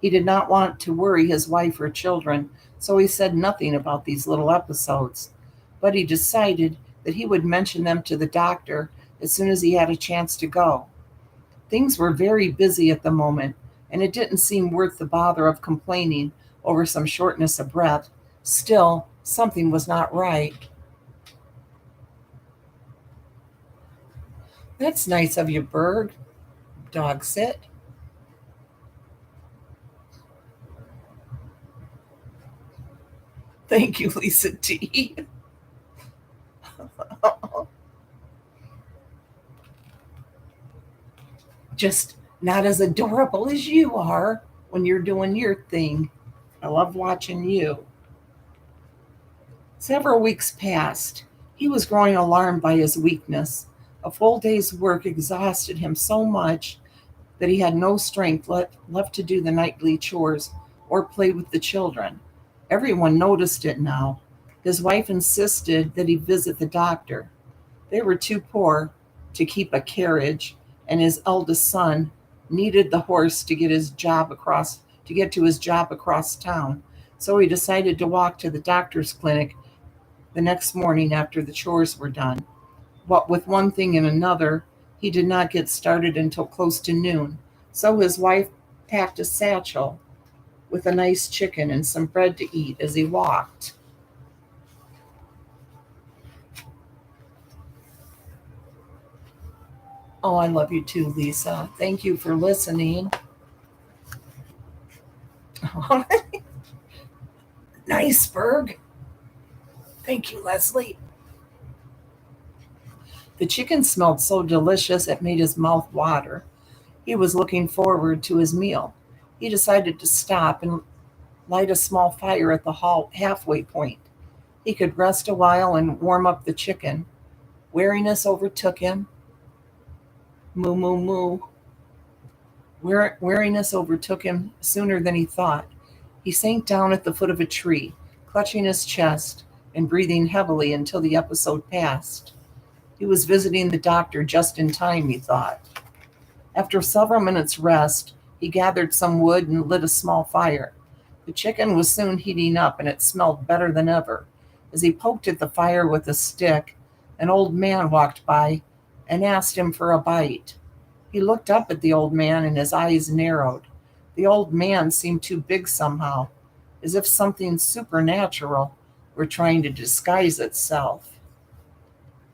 He did not want to worry his wife or children, so he said nothing about these little episodes. But he decided that he would mention them to the doctor as soon as he had a chance to go. Things were very busy at the moment, and it didn't seem worth the bother of complaining over some shortness of breath. Still, something was not right. That's nice of you, Berg. Dog sit. Thank you, Lisa T. Just not as adorable as you are when you're doing your thing. I love watching you. Several weeks passed. He was growing alarmed by his weakness. A full day's work exhausted him so much that he had no strength left to do the nightly chores or play with the children. Everyone noticed it now. His wife insisted that he visit the doctor. They were too poor to keep a carriage, and his eldest son needed the horse to get to his job across town. So he decided to walk to the doctor's clinic the next morning after the chores were done. What with one thing and another, he did not get started until close to noon. So his wife packed a satchel with a nice chicken and some bread to eat as he walked. Oh, I love you too, Lisa. Thank you for listening. Nice, Berg. Thank you, Leslie. The chicken smelled so delicious it made his mouth water. He was looking forward to his meal. He decided to stop and light a small fire at the halfway point. He could rest a while and warm up the chicken. Weariness overtook him. Moo, moo, moo. Weariness overtook him sooner than he thought. He sank down at the foot of a tree, clutching his chest and breathing heavily until the episode passed. He was visiting the doctor just in time, he thought. After several minutes' rest, he gathered some wood and lit a small fire. The chicken was soon heating up, and it smelled better than ever. As he poked at the fire with a stick, an old man walked by and asked him for a bite. He looked up at the old man, and his eyes narrowed. The old man seemed too big somehow, as if something supernatural were trying to disguise itself.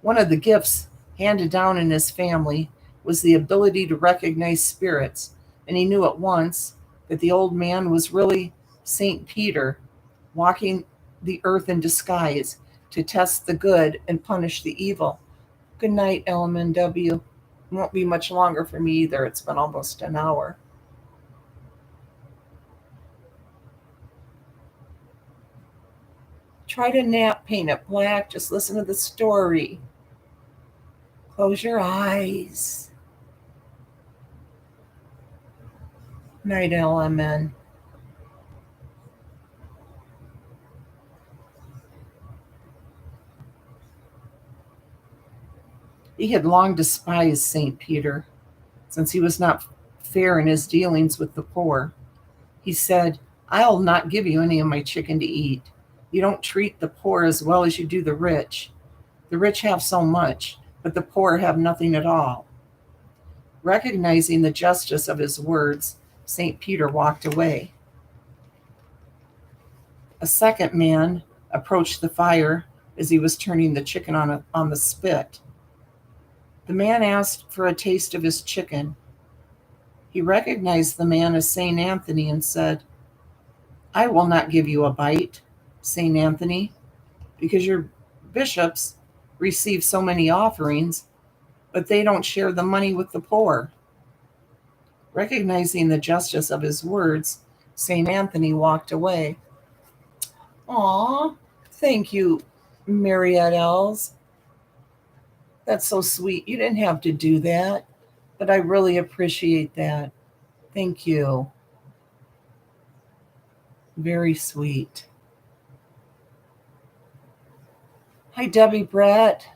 One of the gifts handed down in his family was the ability to recognize spirits, and he knew at once that the old man was really St. Peter, walking the earth in disguise to test the good and punish the evil. Good night, LMNW. It won't be much longer for me either. It's been almost an hour. Try to nap, paint it black. Just listen to the story. Close your eyes. Night, LMN. He had long despised St. Peter, since he was not fair in his dealings with the poor. He said, I'll not give you any of my chicken to eat. You don't treat the poor as well as you do the rich. The rich have so much, but the poor have nothing at all. Recognizing the justice of his words, St. Peter walked away. A second man approached the fire as he was turning the chicken on the spit. The man asked for a taste of his chicken. He recognized the man as St. Anthony and said, I will not give you a bite, St. Anthony, because your bishops receive so many offerings, but they don't share the money with the poor. Recognizing the justice of his words, St. Anthony walked away. Aw, thank you, Mariette Els. That's so sweet. You didn't have to do that, but I really appreciate that. Thank you. Very sweet. Hi, Debbie Brett.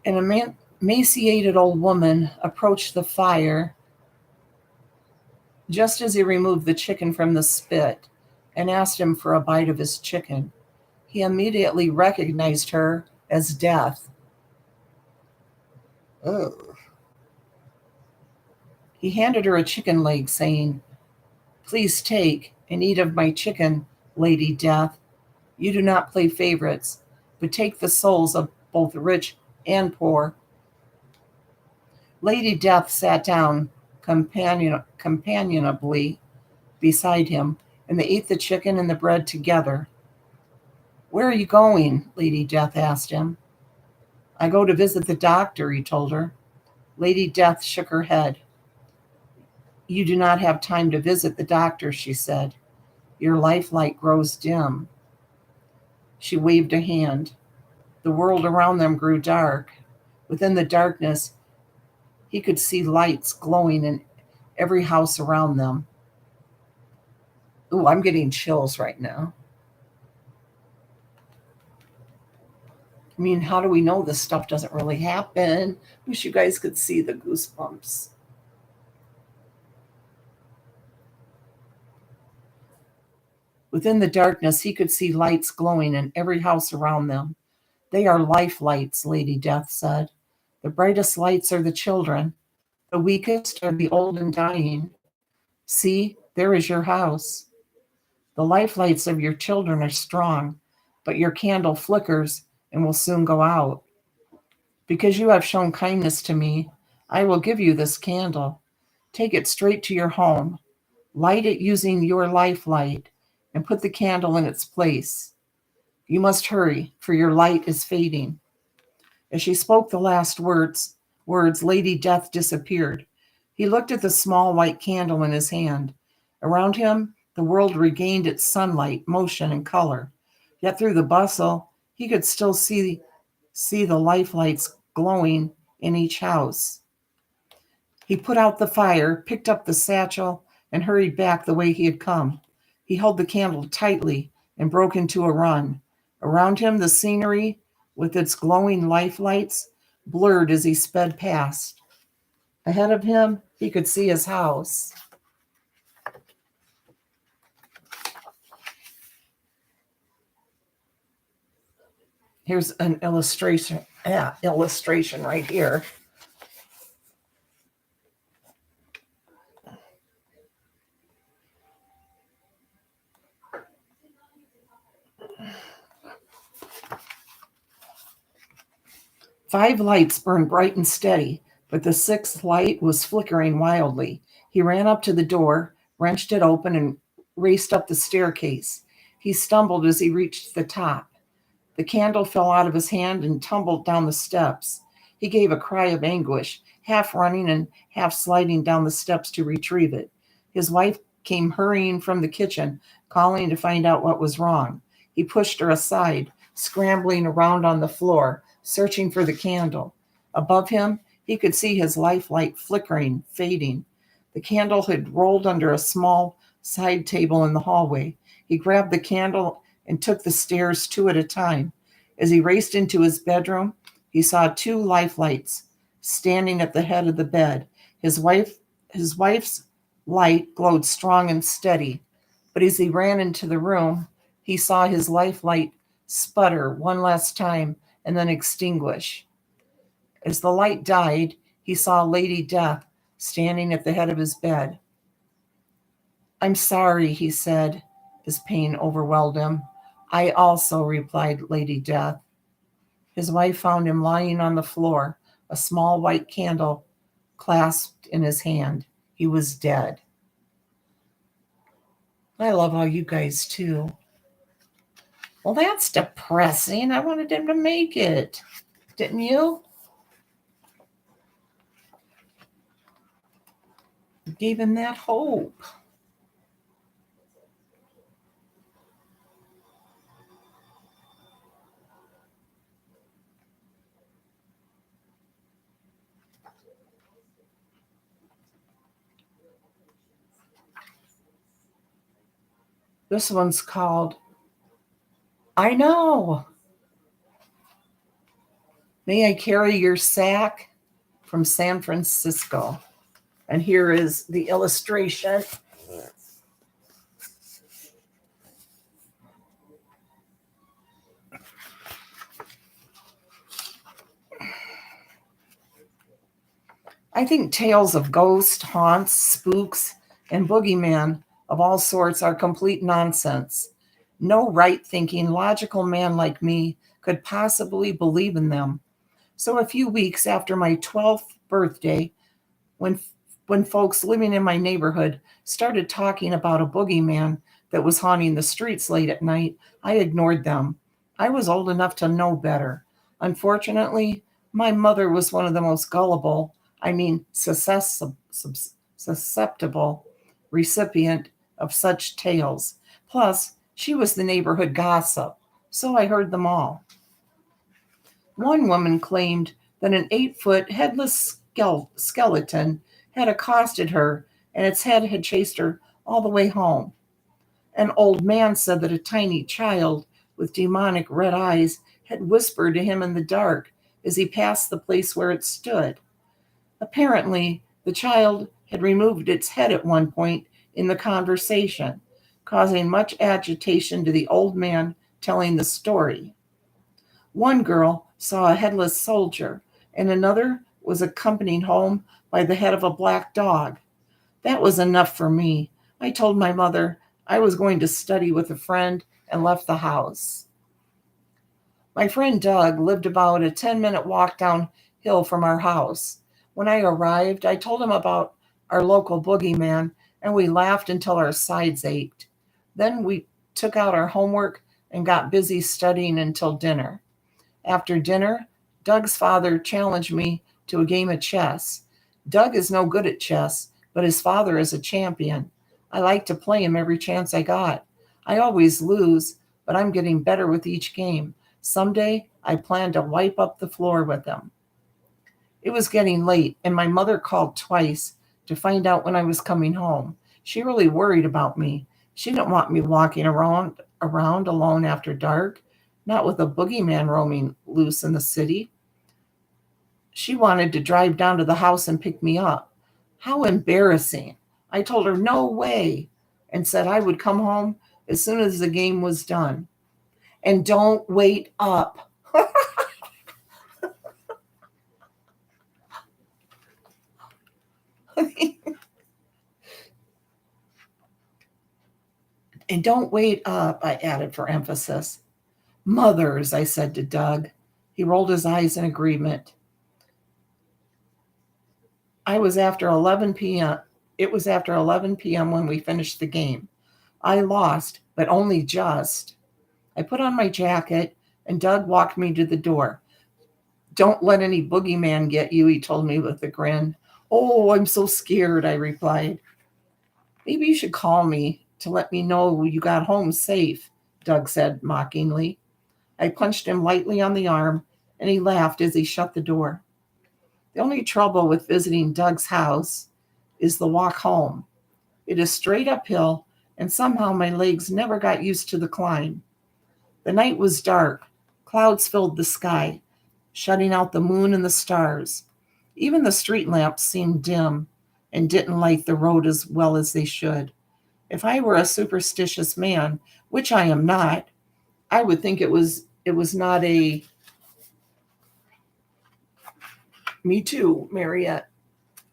An emaciated old woman approached the fire just as he removed the chicken from the spit and asked him for a bite of his chicken. He immediately recognized her as Death. Ugh. He handed her a chicken leg, saying, Please take and eat of my chicken, Lady Death. You do not play favorites, but take the souls of both rich and poor. Lady Death sat down companionably beside him, and they ate the chicken and the bread together. Where are you going? Lady Death asked him. I go to visit the doctor, he told her. Lady Death shook her head. You do not have time to visit the doctor, she said. Your life light grows dim. She waved a hand. The world around them grew dark. Within the darkness, he could see lights glowing in every house around them. Ooh, I'm getting chills right now. I mean, how do we know this stuff doesn't really happen? Wish you guys could see the goosebumps. Within the darkness, he could see lights glowing in every house around them. They are life lights, Lady Death said. The brightest lights are the children. The weakest are the old and dying. See, there is your house. The life lights of your children are strong, but your candle flickers and will soon go out. Because you have shown kindness to me, I will give you this candle. Take it straight to your home. Light it using your life light and put the candle in its place. You must hurry, for your light is fading. As she spoke the last words, Lady Death disappeared. He looked at the small white candle in his hand. Around him, the world regained its sunlight, motion, and color. Yet through the bustle, he could still see the life lights glowing in each house. He put out the fire, picked up the satchel, and hurried back the way he had come. He held the candle tightly and broke into a run. Around him, the scenery, with its glowing life lights, blurred as he sped past. Ahead of him, he could see his house. Here's an illustration right here. 5 lights burned bright and steady, but the 6th light was flickering wildly. He ran up to the door, wrenched it open, and raced up the staircase. He stumbled as he reached the top. The candle fell out of his hand and tumbled down the steps. He gave a cry of anguish, half running and half sliding down the steps to retrieve it. His wife came hurrying from the kitchen, calling to find out what was wrong. He pushed her aside, scrambling around on the floor, searching for the candle. Above him, he could see his light flickering, fading. The candle had rolled under a small side table in the hallway. He grabbed the candle and took the stairs 2 at a time. As he raced into his bedroom, he saw 2 lights standing at the head of the bed. His wife's light glowed strong and steady, but as he ran into the room, he saw his light sputter one last time and then extinguish. As the light died, he saw Lady Death standing at the head of his bed. "I'm sorry," he said, as pain overwhelmed him. "I also," replied Lady Death. His wife found him lying on the floor, a small white candle clasped in his hand. He was dead. I love all you guys too. Well, that's depressing. I wanted him to make it. Didn't you? Gave him that hope. This one's called I Know. May I Carry Your Sack, from San Francisco. And here is the illustration. I think tales of ghosts, haunts, spooks, and boogeyman of all sorts are complete nonsense. No right-thinking, logical man like me could possibly believe in them. So a few weeks after my 12th birthday, when folks living in my neighborhood started talking about a boogeyman that was haunting the streets late at night, I ignored them. I was old enough to know better. Unfortunately, my mother was one of the most gullible, susceptible recipient of such tales. Plus, she was the neighborhood gossip, so I heard them all. One woman claimed that an 8-foot headless skeleton had accosted her and its head had chased her all the way home. An old man said that a tiny child with demonic red eyes had whispered to him in the dark as he passed the place where it stood. Apparently, the child had removed its head at one point in the conversation, causing much agitation to the old man telling the story. One girl saw a headless soldier, and another was accompanied home by the head of a black dog. That was enough for me. I told my mother I was going to study with a friend and left the house. My friend Doug lived about a 10-minute walk downhill from our house. When I arrived, I told him about our local boogeyman, and we laughed until our sides ached. Then we took out our homework and got busy studying until dinner. After dinner, Doug's father challenged me to a game of chess. Doug is no good at chess, but his father is a champion. I like to play him every chance I got. I always lose, but I'm getting better with each game. Someday, I plan to wipe up the floor with him. It was getting late, and my mother called twice to find out when I was coming home. She really worried about me. She didn't want me walking around alone after dark, not with a boogeyman roaming loose in the city. She wanted to drive down to the house and pick me up. How embarrassing. I told her no way and said I would come home as soon as the game was done. And don't wait up. And don't wait up, I added for emphasis. Mothers, I said to Doug. He rolled his eyes in agreement. I was after 11 p.m. It was after 11 p.m. when we finished the game. I lost, but only just. I put on my jacket, and Doug walked me to the door. "Don't let any boogeyman get you," he told me with a grin. "Oh, I'm so scared," I replied. "Maybe you should call me to let me know you got home safe," Doug said mockingly. I punched him lightly on the arm, and he laughed as he shut the door. The only trouble with visiting Doug's house is the walk home. It is straight uphill, and somehow my legs never got used to the climb. The night was dark. Clouds filled the sky, shutting out the moon and the stars. Even the street lamps seemed dim and didn't light the road as well as they should. If I were a superstitious man, which I am not, I would think it was not a me too, Mariette.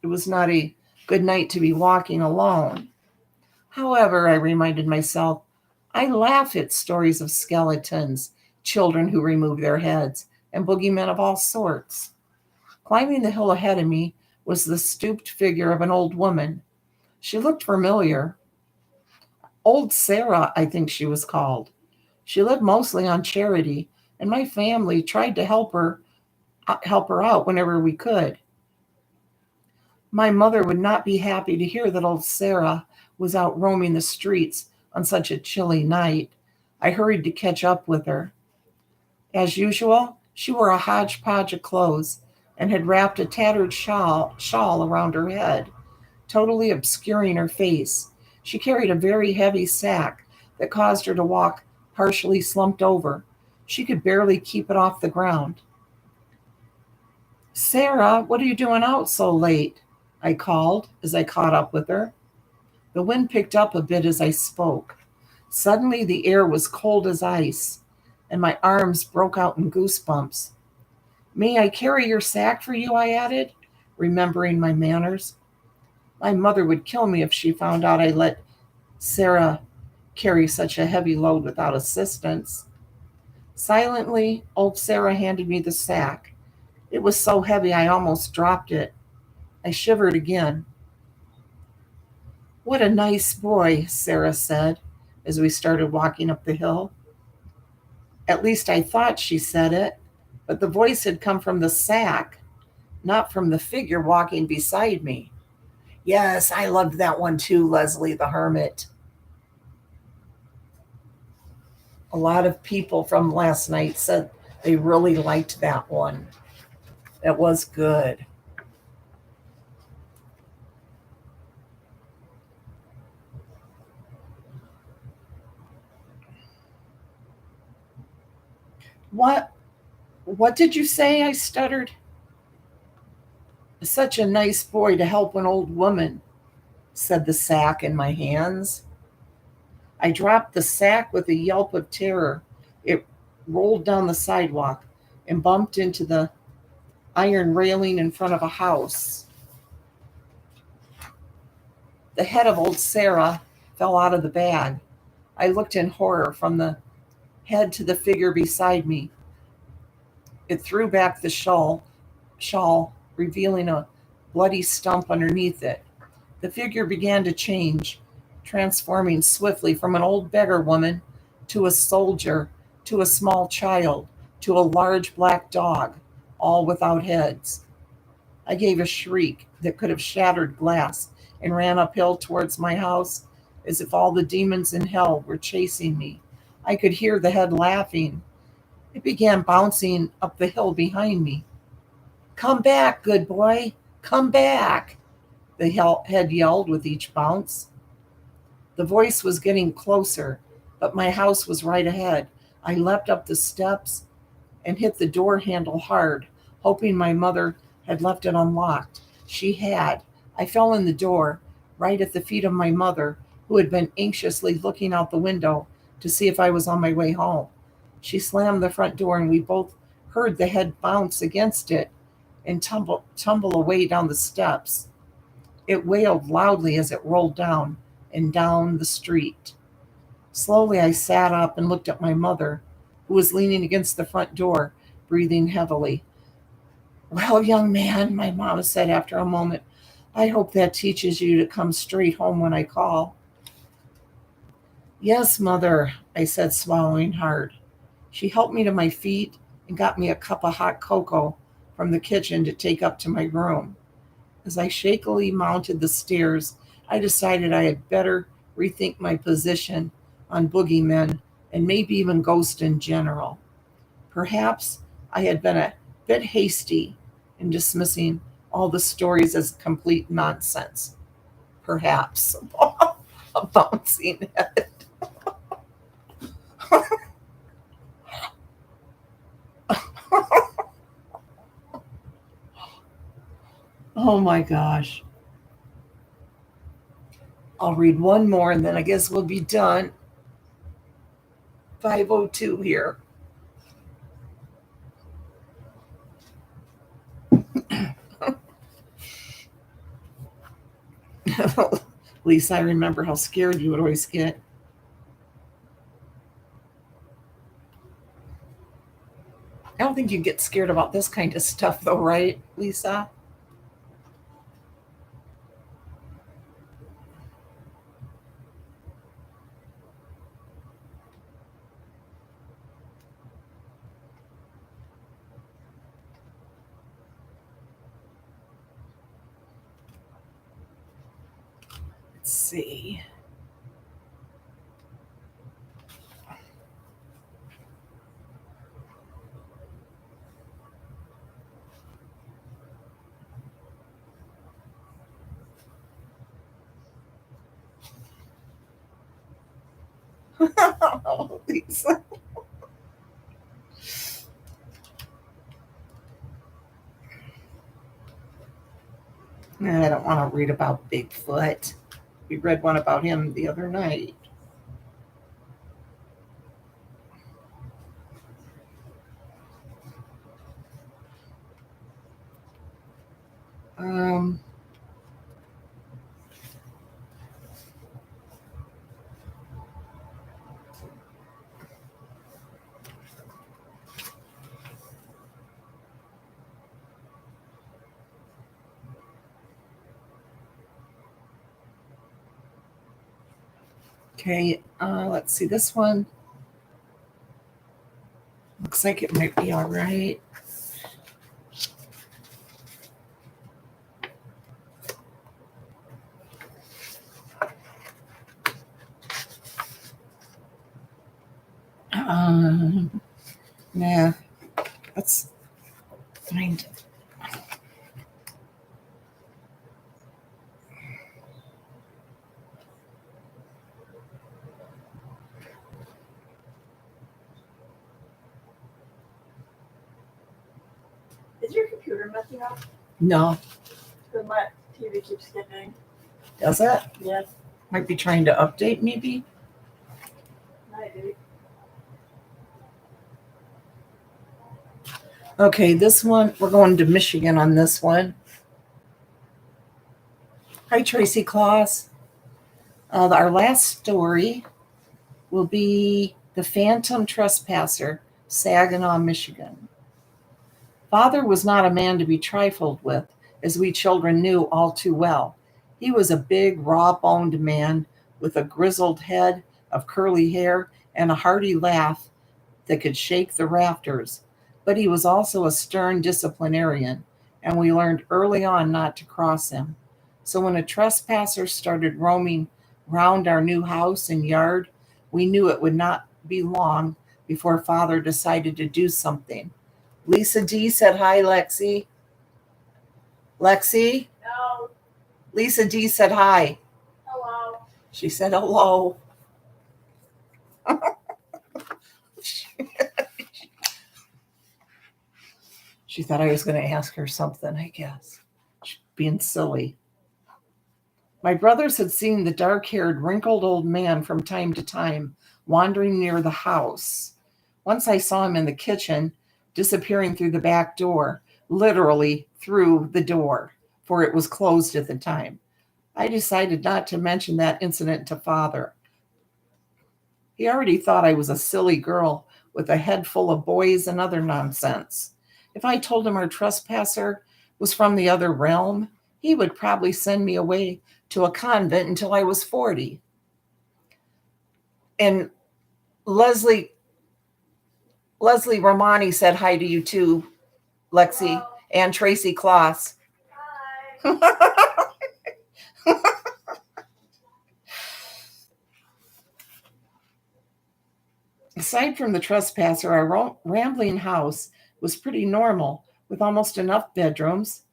It was not a good night to be walking alone. However, I reminded myself, I laugh at stories of skeletons, children who remove their heads, and boogeymen of all sorts. Climbing the hill ahead of me was the stooped figure of an old woman. She looked familiar. Old Sarah, I think she was called. She lived mostly on charity, and my family tried to help her out whenever we could. My mother would not be happy to hear that old Sarah was out roaming the streets on such a chilly night. I hurried to catch up with her. As usual, she wore a hodgepodge of clothes and had wrapped a tattered shawl around her head, totally obscuring her face. She carried a very heavy sack that caused her to walk partially slumped over. She could barely keep it off the ground. "Sarah, what are you doing out so late?" I called as I caught up with her. The wind picked up a bit as I spoke. Suddenly the air was cold as ice, and my arms broke out in goosebumps. "May I carry your sack for you?" I added, remembering my manners. My mother would kill me if she found out I let Sarah carry such a heavy load without assistance. Silently, old Sarah handed me the sack. It was so heavy I almost dropped it. I shivered again. "What a nice boy," Sarah said as we started walking up the hill. At least I thought she said it, but the voice had come from the sack, not from the figure walking beside me. Yes, I loved that one too, Leslie the Hermit. A lot of people from last night said they really liked that one. That was good. What what did you say? I stuttered. "Such a nice boy to help an old woman," said the sack in my hands. I dropped the sack with a yelp of terror. It rolled down the sidewalk and bumped into the iron railing in front of a house. The head of old Sarah fell out of the bag. I looked in horror from the head to the figure beside me. It threw back the shawl, revealing a bloody stump underneath it. The figure began to change, transforming swiftly from an old beggar woman to a soldier, to a small child, to a large black dog, all without heads. I gave a shriek that could have shattered glass and ran uphill towards my house as if all the demons in hell were chasing me. I could hear the head laughing. It began bouncing up the hill behind me. "Come back, good boy, come back," the head yelled with each bounce. The voice was getting closer, but my house was right ahead. I leapt up the steps and hit the door handle hard, hoping my mother had left it unlocked. She had. I fell in the door, right at the feet of my mother, who had been anxiously looking out the window to see if I was on my way home. She slammed the front door, and we both heard the head bounce against it and tumble away down the steps. It wailed loudly as it rolled down and down the street. Slowly I sat up and looked at my mother, who was leaning against the front door, breathing heavily. Well, young man, my mama said after a moment, I hope that teaches you to come straight home when I call. Yes, mother, I said, swallowing hard. She helped me to my feet and got me a cup of hot cocoa from the kitchen to take up to my room. As I shakily mounted the stairs, I decided I had better rethink my position on boogeymen and maybe even ghosts in general. Perhaps I had been a bit hasty in dismissing all the stories as complete nonsense. Perhaps. A bouncing head. Oh my gosh. I'll read one more and then I guess we'll be done. 502 here. Lisa, I remember how scared you would always get. I don't think you get scared about this kind of stuff, though, right, Lisa? Let's see. Oh, Lisa. I don't want to read about Bigfoot. We read one about him the other night. Um, okay, let's see. This one looks like it might be all right. Yeah, let's find it. Is your computer messing up? No. Because my TV keeps skipping. Does it? Yes. Might be trying to update, maybe. Maybe. Okay, this one, we're going to Michigan on this one. Hi, Tracy Claus. Our last story will be The Phantom Trespasser, Saginaw, Michigan. Father was not a man to be trifled with, as we children knew all too well. He was a big, raw-boned man with a grizzled head of curly hair and a hearty laugh that could shake the rafters. But he was also a stern disciplinarian, and we learned early on not to cross him. So when a trespasser started roaming round our new house and yard, we knew it would not be long before Father decided to do something. Lisa D said hi, Lexi. Lexi? No. Lisa D said hi. Hello. She said hello. She thought I was going to ask her something, I guess. She's being silly. My brothers had seen the dark-haired, wrinkled old man from time to time wandering near the house. Once I saw him in the kitchen, disappearing through the back door, literally through the door, for it was closed at the time. I decided not to mention that incident to Father. He already thought I was a silly girl with a head full of boys and other nonsense. If I told him our trespasser was from the other realm, he would probably send me away to a convent until I was 40. And Leslie Romani said hi to you too, Lexi, Hello. and Tracy Kloss. Hi. Aside from the trespasser, our rambling house was pretty normal, with almost enough bedrooms,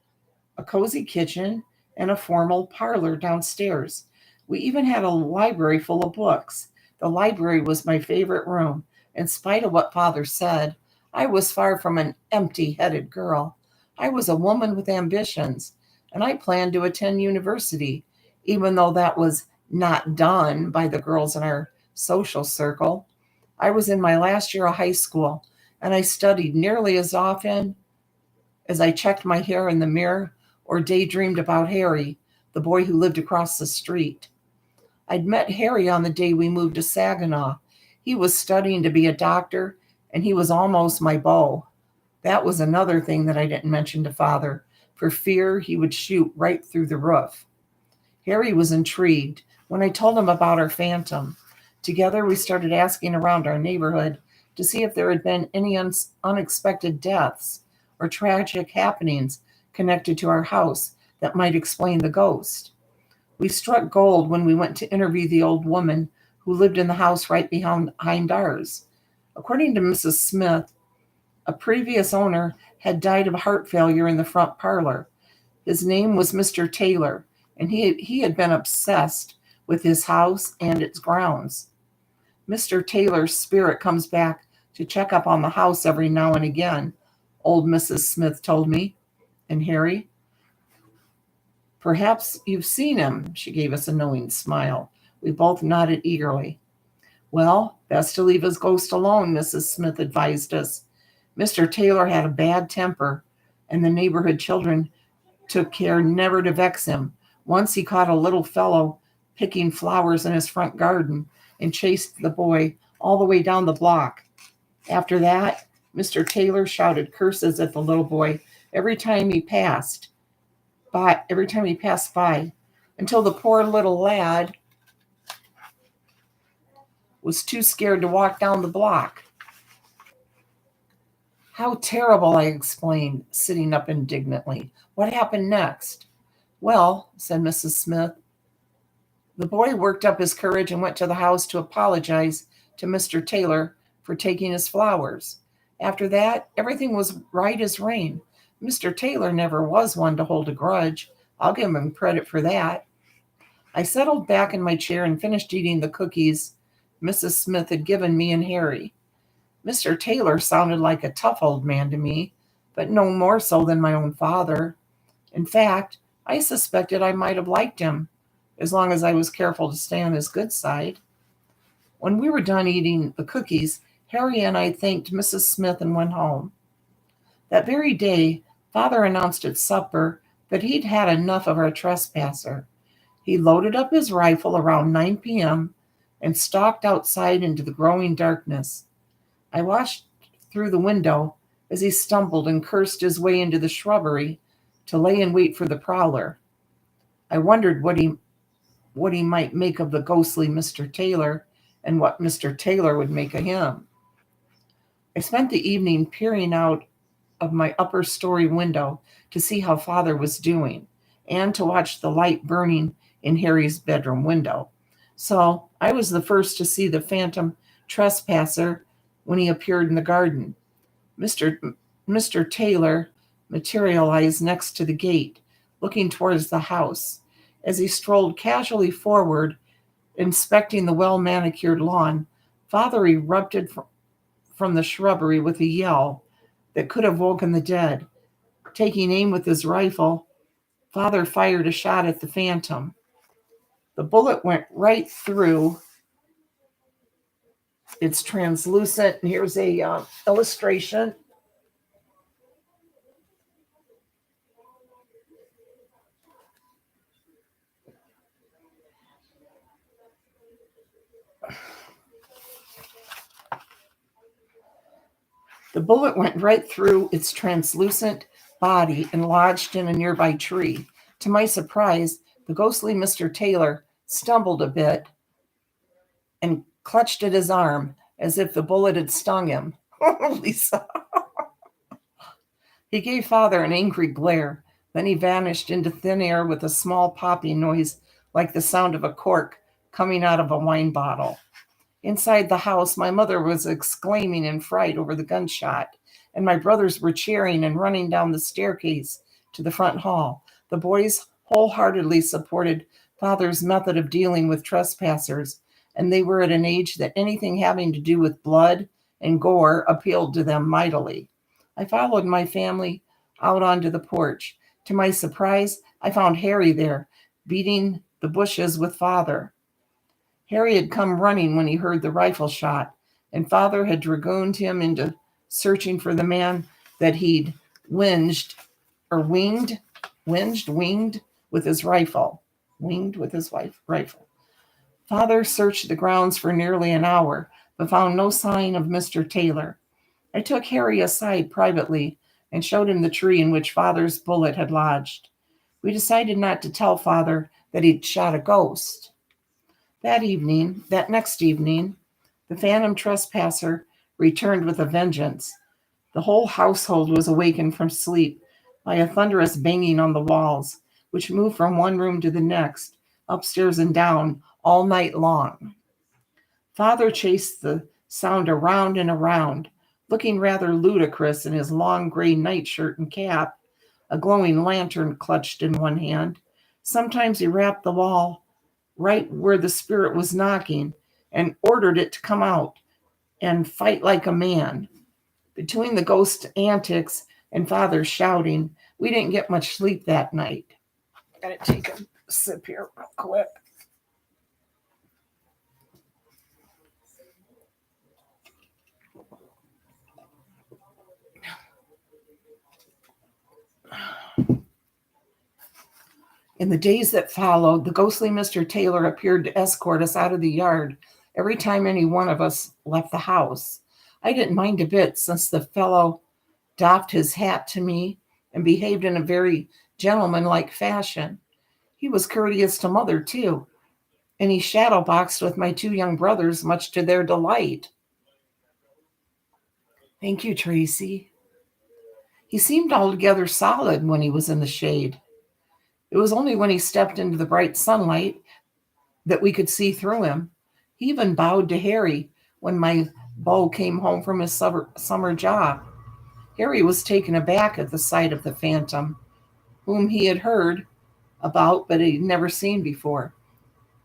a cozy kitchen, and a formal parlor downstairs. We even had a library full of books. The library was my favorite room. In spite of what Father said, I was far from an empty headed girl. I was a woman with ambitions, and I planned to attend university, even though that was not done by the girls in our social circle. I was in my last year of high school, and I studied nearly as often as I checked my hair in the mirror or daydreamed about Harry, the boy who lived across the street. I'd met Harry on the day we moved to Saginaw. He was studying to be a doctor, and he was almost my beau. That was another thing that I didn't mention to Father, for fear he would shoot right through the roof. Harry was intrigued when I told him about our Phantom. Together, we started asking around our neighborhood to see if there had been any unexpected deaths or tragic happenings connected to our house that might explain the ghost. We struck gold when we went to interview the old woman who lived in the house right behind ours. According to Mrs. Smith, a previous owner had died of heart failure in the front parlor. His name was Mr. Taylor, and he had been obsessed with his house and its grounds. Mr. Taylor's spirit comes back to check up on the house every now and again, old Mrs. Smith told me. And Harry, perhaps you've seen him, she gave us a knowing smile. We both nodded eagerly. Well, best to leave his ghost alone, Mrs. Smith advised us. Mr. Taylor had a bad temper, and the neighborhood children took care never to vex him. Once he caught a little fellow picking flowers in his front garden and chased the boy all the way down the block. After that, Mr. Taylor shouted curses at the little boy every time he passed by, until the poor little lad was too scared to walk down the block. How terrible, I exclaimed, sitting up indignantly. What happened next? Well, said Mrs. Smith, the boy worked up his courage and went to the house to apologize to Mr. Taylor for taking his flowers. After that, everything was right as rain. Mr. Taylor never was one to hold a grudge. I'll give him credit for that. I settled back in my chair and finished eating the cookies Mrs. Smith had given me and Harry. Mr. Taylor sounded like a tough old man to me, but no more so than my own father. In fact, I suspected I might have liked him, as long as I was careful to stay on his good side. When we were done eating the cookies, Harry and I thanked Mrs. Smith and went home. That very day, Father announced at supper that he'd had enough of our trespasser. He loaded up his rifle around 9 p.m. and stalked outside into the growing darkness. I watched through the window as he stumbled and cursed his way into the shrubbery to lay in wait for the prowler. I wondered what he might make of the ghostly Mr. Taylor and what Mr. Taylor would make of him. I spent the evening peering out of my upper story window to see how Father was doing and to watch the light burning in Harry's bedroom window. So I was the first to see the Phantom Trespasser when he appeared in the garden. Mr. Taylor materialized next to the gate, looking towards the house. As he strolled casually forward, inspecting the well-manicured lawn, Father erupted from the shrubbery with a yell that could have woken the dead. Taking aim with his rifle, Father fired a shot at the Phantom. The bullet went right through its translucent, and here's a illustration. The bullet went right through its translucent body and lodged in a nearby tree. To my surprise, the ghostly Mr. Taylor stumbled a bit and clutched at his arm as if the bullet had stung him. Lisa. He gave Father an angry glare. Then he vanished into thin air with a small popping noise like the sound of a cork coming out of a wine bottle. Inside the house, my mother was exclaiming in fright over the gunshot, and my brothers were cheering and running down the staircase to the front hall. The boys wholeheartedly supported Father's method of dealing with trespassers, and they were at an age that anything having to do with blood and gore appealed to them mightily. I followed my family out onto the porch. To my surprise, I found Harry there, beating the bushes with Father. Harry had come running when he heard the rifle shot, and Father had dragooned him into searching for the man that he'd winged with his rifle. Winged with his rifle. Father searched the grounds for nearly an hour, but found no sign of Mr. Taylor. I took Harry aside privately and showed him the tree in which Father's bullet had lodged. We decided not to tell Father that he'd shot a ghost. That next evening, the Phantom Trespasser returned with a vengeance. The whole household was awakened from sleep by a thunderous banging on the walls, which moved from one room to the next, upstairs and down, all night long. Father chased the sound around and around, looking rather ludicrous in his long gray nightshirt and cap, a glowing lantern clutched in one hand. Sometimes he rapped the wall right where the spirit was knocking and ordered it to come out and fight like a man. Between the ghost antics and Father's shouting, we didn't get much sleep that night. I gotta take a sip here real quick. In the days that followed, the ghostly Mr. Taylor appeared to escort us out of the yard every time any one of us left the house. I didn't mind a bit, since the fellow doffed his hat to me and behaved in a very gentlemanlike fashion. He was courteous to Mother, too, and he shadowboxed with my two young brothers, much to their delight. Thank you, Tracy. He seemed altogether solid when he was in the shade. It was only when he stepped into the bright sunlight that we could see through him. He even bowed to Harry when my beau came home from his summer job. Harry was taken aback at the sight of the phantom, whom he had heard about but had never seen before.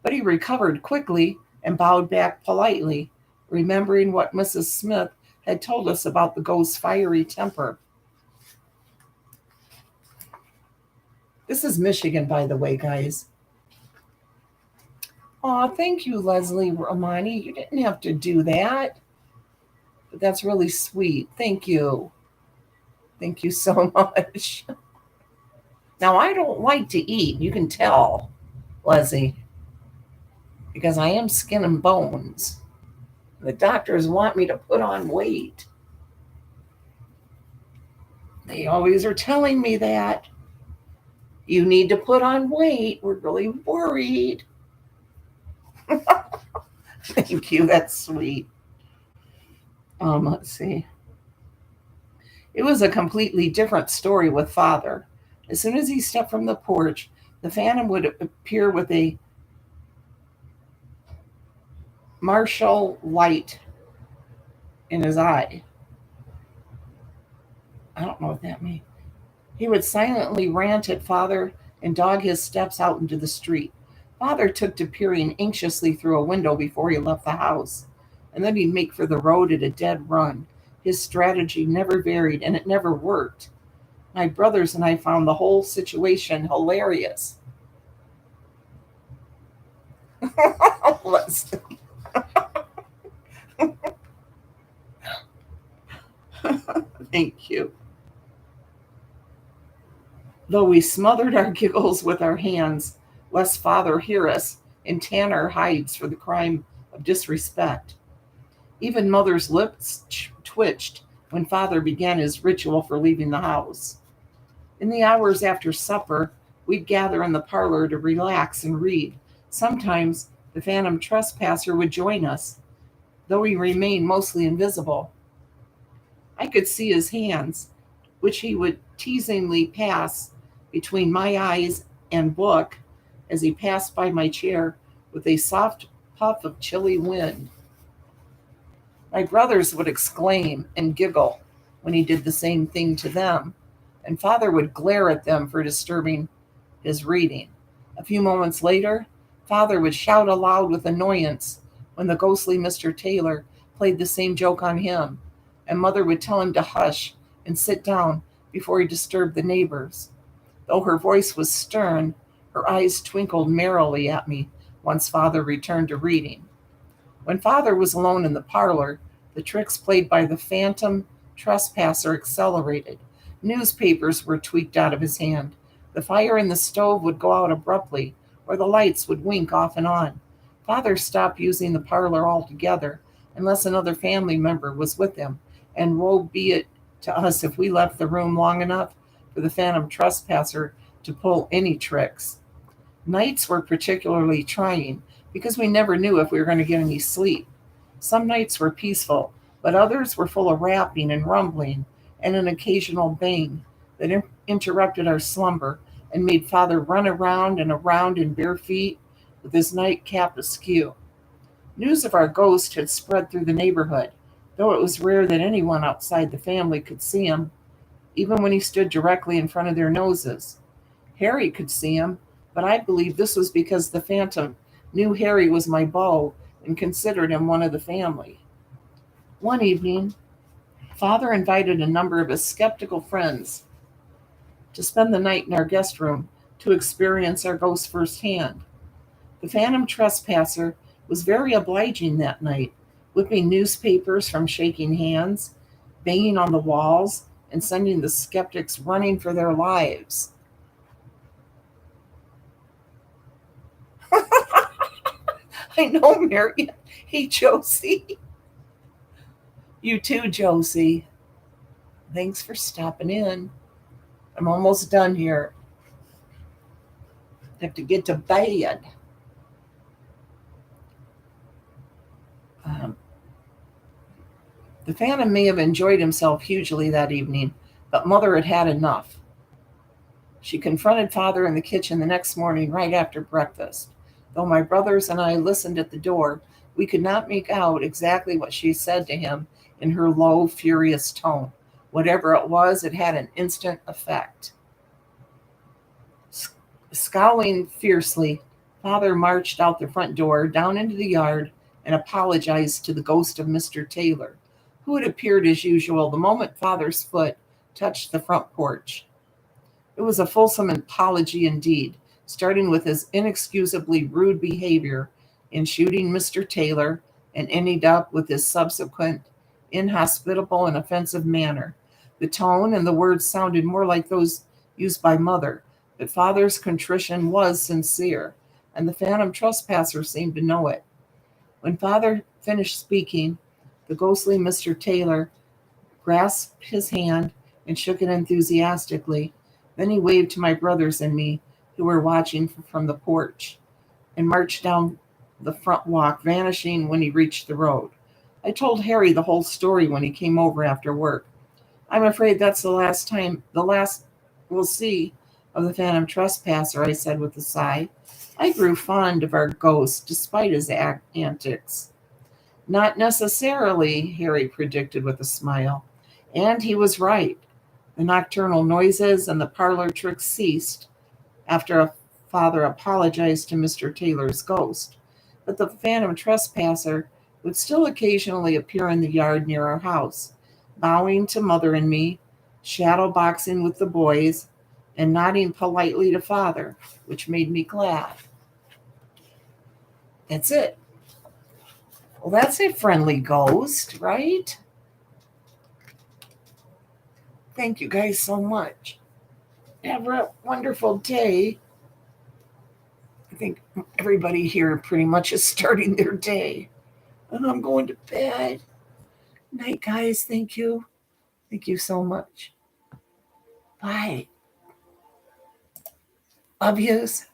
But he recovered quickly and bowed back politely, remembering what Mrs. Smith had told us about the ghost's fiery temper. This is Michigan, by the way, guys. Aw, thank you, Leslie Romani. You didn't have to do that. But that's really sweet. Thank you. Thank you so much. Now, I don't like to eat. You can tell, Leslie, because I am skin and bones. The doctors want me to put on weight. They always are telling me that. You need to put on weight. We're really worried. Thank you. That's sweet. Let's see. It was a completely different story with Father. As soon as he stepped from the porch, the phantom would appear with a martial light in his eye. I don't know what that means. He would silently rant at Father and dog his steps out into the street. Father took to peering anxiously through a window before he left the house, and then he'd make for the road at a dead run. His strategy never varied, and it never worked. My brothers and I found the whole situation hilarious. Let's see. Thank you. Though we smothered our giggles with our hands, lest Father hear us, and Tanner hides for the crime of disrespect. Even Mother's lips twitched when Father began his ritual for leaving the house. In the hours after supper, we'd gather in the parlor to relax and read. Sometimes the Phantom Trespasser would join us, though he remained mostly invisible. I could see his hands, which he would teasingly pass between my eyes and book as he passed by my chair with a soft puff of chilly wind. My brothers would exclaim and giggle when he did the same thing to them, and Father would glare at them for disturbing his reading. A few moments later, Father would shout aloud with annoyance when the ghostly Mr. Taylor played the same joke on him, and Mother would tell him to hush and sit down before he disturbed the neighbors. Though her voice was stern, her eyes twinkled merrily at me once Father returned to reading. When Father was alone in the parlor, the tricks played by the Phantom Trespasser accelerated. Newspapers were tweaked out of his hand. The fire in the stove would go out abruptly, or the lights would wink off and on. Father stopped using the parlor altogether, unless another family member was with him, and woe be it to us if we left the room long enough for the Phantom Trespasser to pull any tricks. Nights were particularly trying because we never knew if we were going to get any sleep. Some nights were peaceful, but others were full of rapping and rumbling and an occasional bang that interrupted our slumber and made Father run around and around in bare feet with his nightcap askew. News of our ghost had spread through the neighborhood, though it was rare that anyone outside the family could see him, even when he stood directly in front of their noses. Harry could see him, but I believe this was because the Phantom knew Harry was my beau and considered him one of the family. One evening, Father invited a number of his skeptical friends to spend the night in our guest room to experience our ghost firsthand. The Phantom Trespasser was very obliging that night, whipping newspapers from shaking hands, banging on the walls, and sending the skeptics running for their lives. I know, Marion. Hey, Josie. You too, Josie. Thanks for stopping in. I'm almost done here. I have to get to bed. The Phantom may have enjoyed himself hugely that evening, but Mother had had enough. She confronted Father in the kitchen the next morning right after breakfast. Though my brothers and I listened at the door, we could not make out exactly what she said to him in her low, furious tone. Whatever it was, it had an instant effect. Scowling fiercely, Father marched out the front door, down into the yard, and apologized to the ghost of Mr. Taylor, who had appeared as usual the moment Father's foot touched the front porch. It was a fulsome apology indeed, starting with his inexcusably rude behavior in shooting Mr. Taylor and ending up with his subsequent inhospitable and offensive manner. The tone and the words sounded more like those used by Mother, but Father's contrition was sincere, and the Phantom Trespasser seemed to know it. When Father finished speaking, the ghostly Mr. Taylor grasped his hand and shook it enthusiastically. Then he waved to my brothers and me, who were watching from the porch, and marched down the front walk, vanishing when he reached the road. I told Harry the whole story when he came over after work. I'm afraid that's the last we'll see of the Phantom Trespasser, I said with a sigh. I grew fond of our ghost despite his antics. Not necessarily, Harry predicted with a smile. And he was right. The nocturnal noises and the parlor tricks ceased after Father apologized to Mr. Taylor's ghost. But the Phantom Trespasser would still occasionally appear in the yard near our house, bowing to Mother and me, shadow boxing with the boys, and nodding politely to Father, which made me glad. That's it. Well, that's a friendly ghost, right? Thank you guys so much. Have a wonderful day. I think everybody here pretty much is starting their day. And I'm going to bed. Night, guys. Thank you. Thank you so much. Bye. Love yous.